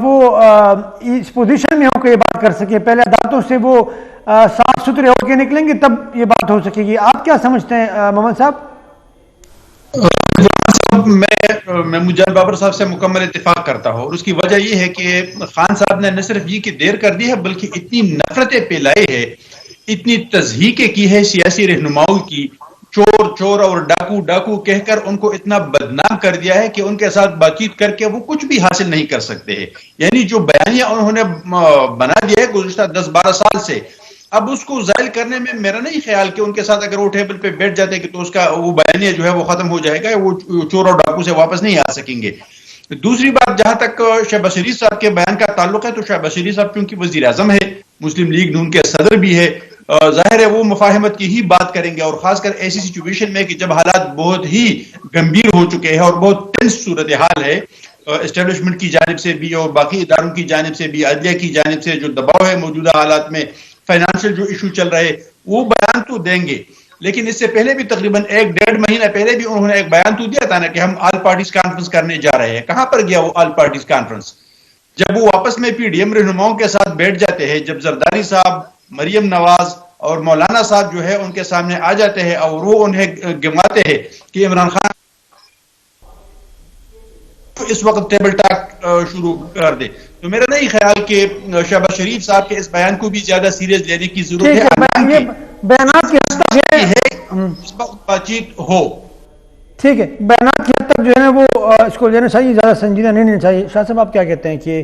وہ اس پوزیشن میں ہو کے یہ بات کر سکے، پہلے عدالتوں سے وہ صاف ستھرے ہو کے نکلیں گے تب یہ بات ہو سکے گی۔ آپ کیا سمجھتے ہیں محمد صاحب؟ میں مجاہد بابر صاحب سے مکمل اتفاق کرتا ہوں، اور اس کی وجہ یہ ہے کہ خان صاحب نے نہ صرف یہ کہ دیر کر دی ہے بلکہ اتنی نفرتیں پھیلائی ہے، اتنی تضحیقیں کی ہے سیاسی رہنماؤں کی، چور چور اور ڈاکو ڈاکو کہہ کر ان کو اتنا بدنام کر دیا ہے کہ ان کے ساتھ بات چیت کر کے وہ کچھ بھی حاصل نہیں کر سکتے ہیں. یعنی جو بیانیہ انہوں نے بنا دیا ہے گزشتہ 10-12 سال سے، اب اس کو زائل کرنے میں میرا نہیں خیال کہ ان کے ساتھ اگر وہ ٹیبل پہ بیٹھ جاتے کہ تو اس کا وہ بیانیہ جو ہے وہ ختم ہو جائے گا، وہ چور اور ڈاکو سے واپس نہیں آ سکیں گے. دوسری بات، جہاں تک شہباز شریف صاحب کے بیان کا تعلق ہے، تو شہباز شریف صاحب چونکہ وزیر اعظم ہے، مسلم لیگ نون کے صدر بھی ہے، ظاہر ہے وہ مفاہمت کی ہی بات کریں گے، اور خاص کر ایسی سچویشن میں کہ جب حالات بہت ہی گمبھیر ہو چکے ہیں اور بہت ٹینس صورتحال ہے اسٹیبلشمنٹ کی جانب سے بھی اور باقی اداروں کی جانب سے بھی، عدلیہ کی جانب سے جو دباؤ ہے موجودہ حالات میں، فائنانشل جو ایشو چل رہے، وہ بیان تو دیں گے. لیکن اس سے پہلے بھی تقریباً 1-1.5 مہینہ پہلے بھی انہوں نے ایک بیان تو دیا تھا نا کہ ہم آل پارٹیز کانفرنس کرنے جا رہے ہیں. کہاں پر گیا وہ آل پارٹیز کانفرنس؟ جب وہ واپس میں پی ڈی ایم رہنماؤں کے ساتھ بیٹھ جاتے ہیں، جب زرداری صاحب، مریم نواز اور مولانا صاحب جو ہے ان کے سامنے آ جاتے ہیں اور وہ انہیں گماتے ہیں کہ عمران خان اس وقت ٹیبل ٹاک شروع کر دے، تو میرا نہیں خیال کہ شہباز شریف صاحب کے اس بیان کو بھی زیادہ سیریس لینے کی ضرورت ہے. بیانات کی حد تک اس وقت بات چیت ہو. ٹھیک ہے، بیانات کی حد تک جو ہے نا وہ اس کو لینا چاہیے، زیادہ سنجیدہ نہیں لینا چاہیے. شاہ صاحب آپ کیا کہتے ہیں کہ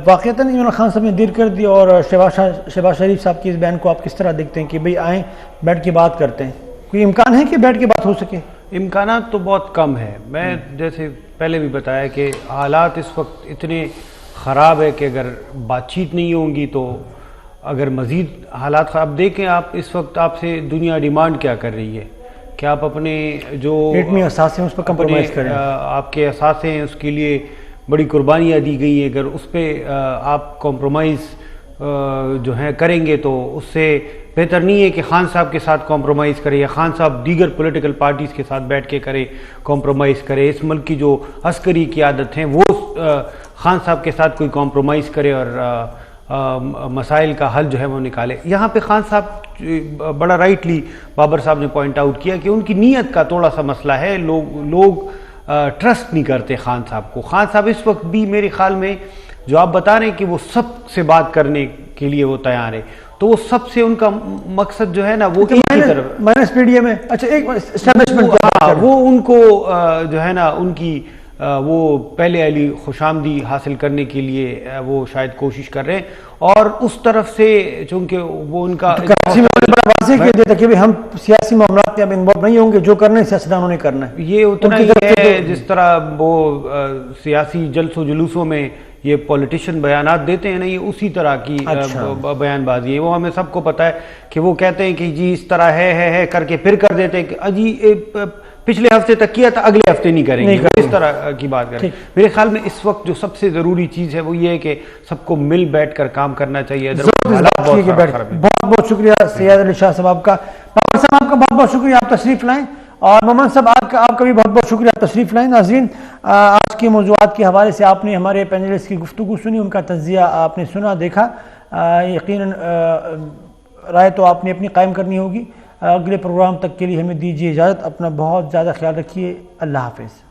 واقعتاً عمران خان صاحب نے دیر کر دی، اور شہباز شریف صاحب کی اس بیان کو آپ کس طرح دیکھتے ہیں کہ بھئی آئیں بیٹھ کے بات کرتے ہیں؟ کوئی امکان ہے کہ بیٹھ کے بات ہو سکے؟ امکانات تو بہت کم ہے. میں جیسے پہلے بھی بتایا کہ حالات اس وقت اتنے خراب ہے کہ اگر بات چیت نہیں ہوں گی تو اگر مزید حالات خراب، دیکھیں آپ اس وقت آپ سے دنیا ڈیمانڈ کیا کر رہی ہے کہ آپ اپنے جو ایٹمی اثاثے ہیں اس پر کمپرومائز کریں، آپ کے اثاثے ہیں اس کے لیے بڑی قربانیاں دی گئی ہیں، اگر اس پہ آپ کمپرومائز جو ہیں کریں گے تو اس سے بہتر نہیں ہے کہ خان صاحب کے ساتھ کمپرومائز کرے یا خان صاحب دیگر پولیٹیکل پارٹیز کے ساتھ بیٹھ کے کرے کمپرومائز کرے. اس ملک کی جو عسکری قیادت ہیں وہ خان صاحب کے ساتھ کوئی کمپرومائز کرے اور مسائل کا حل جو ہے وہ نکالے. یہاں پہ خان صاحب بڑا رائٹلی بابر صاحب نے پوائنٹ آؤٹ کیا کہ ان کی نیت کا تھوڑا سا مسئلہ ہے. لوگ ٹرسٹ نہیں کرتے خان صاحب کو. خان صاحب اس وقت بھی میرے خیال میں جو آپ بتا رہے ہیں کہ وہ سب سے بات کرنے کے لیے وہ تیار ہے، تو وہ سب سے ان کا مقصد جو ہے نا وہ ایک ہی طرف مائنس میڈیا میں اچھا ایک اسٹیبلشمنٹ وہ ان کو جو ہے نا ان کی وہ پہلے علی خوشامدی حاصل کرنے کے لیے وہ شاید کوشش کر رہے ہیں، اور اس طرف سے چونکہ وہ ان کا بڑا واضح کہہ دیتا کہ ہم سیاسی معاملات میں اب انوالو نہیں ہوں گے، جو کرنا ہے سیاستدانوں نے کرنا ہے. یہ اتنا ہی ہے جس طرح وہ سیاسی جلس و جلوسوں میں یہ پولیٹیشین بیانات دیتے ہیں نا، یہ اسی طرح کی بیان بازی ہے. وہ ہمیں سب کو پتہ ہے کہ وہ کہتے ہیں کہ جی اس طرح ہے کر کے پھر کر دیتے ہیں کہ اجی پچھلے ہفتے تک کیا تھا اگلے ہفتے نہیں کریں گے، اس طرح کی بات کریں. میرے خیال میں اس وقت جو سب سے ضروری چیز ہے وہ یہ ہے کہ سب کو مل بیٹھ کر کام کرنا چاہیے. بہت بہت شکریہ سیاد علی شاہ صاحب کا. بابر صاحب آپ کا بہت بہت شکریہ، آپ تشریف لائیں، اور محمد صاحب آپ کا بھی بہت بہت شکریہ، آپ تشریف لائیں. ناظرین، آج کے موضوعات کے حوالے سے آپ نے ہمارے پینلسٹ کی گفتگو سنی، ان کا تجزیہ آپ نے سنا دیکھا. یقیناً رائے تو آپ نے اپنی قائم کرنی ہوگی. اگلے پروگرام تک کے لیے ہمیں دیجیے اجازت. اپنا بہت زیادہ خیال رکھیے. اللہ حافظ.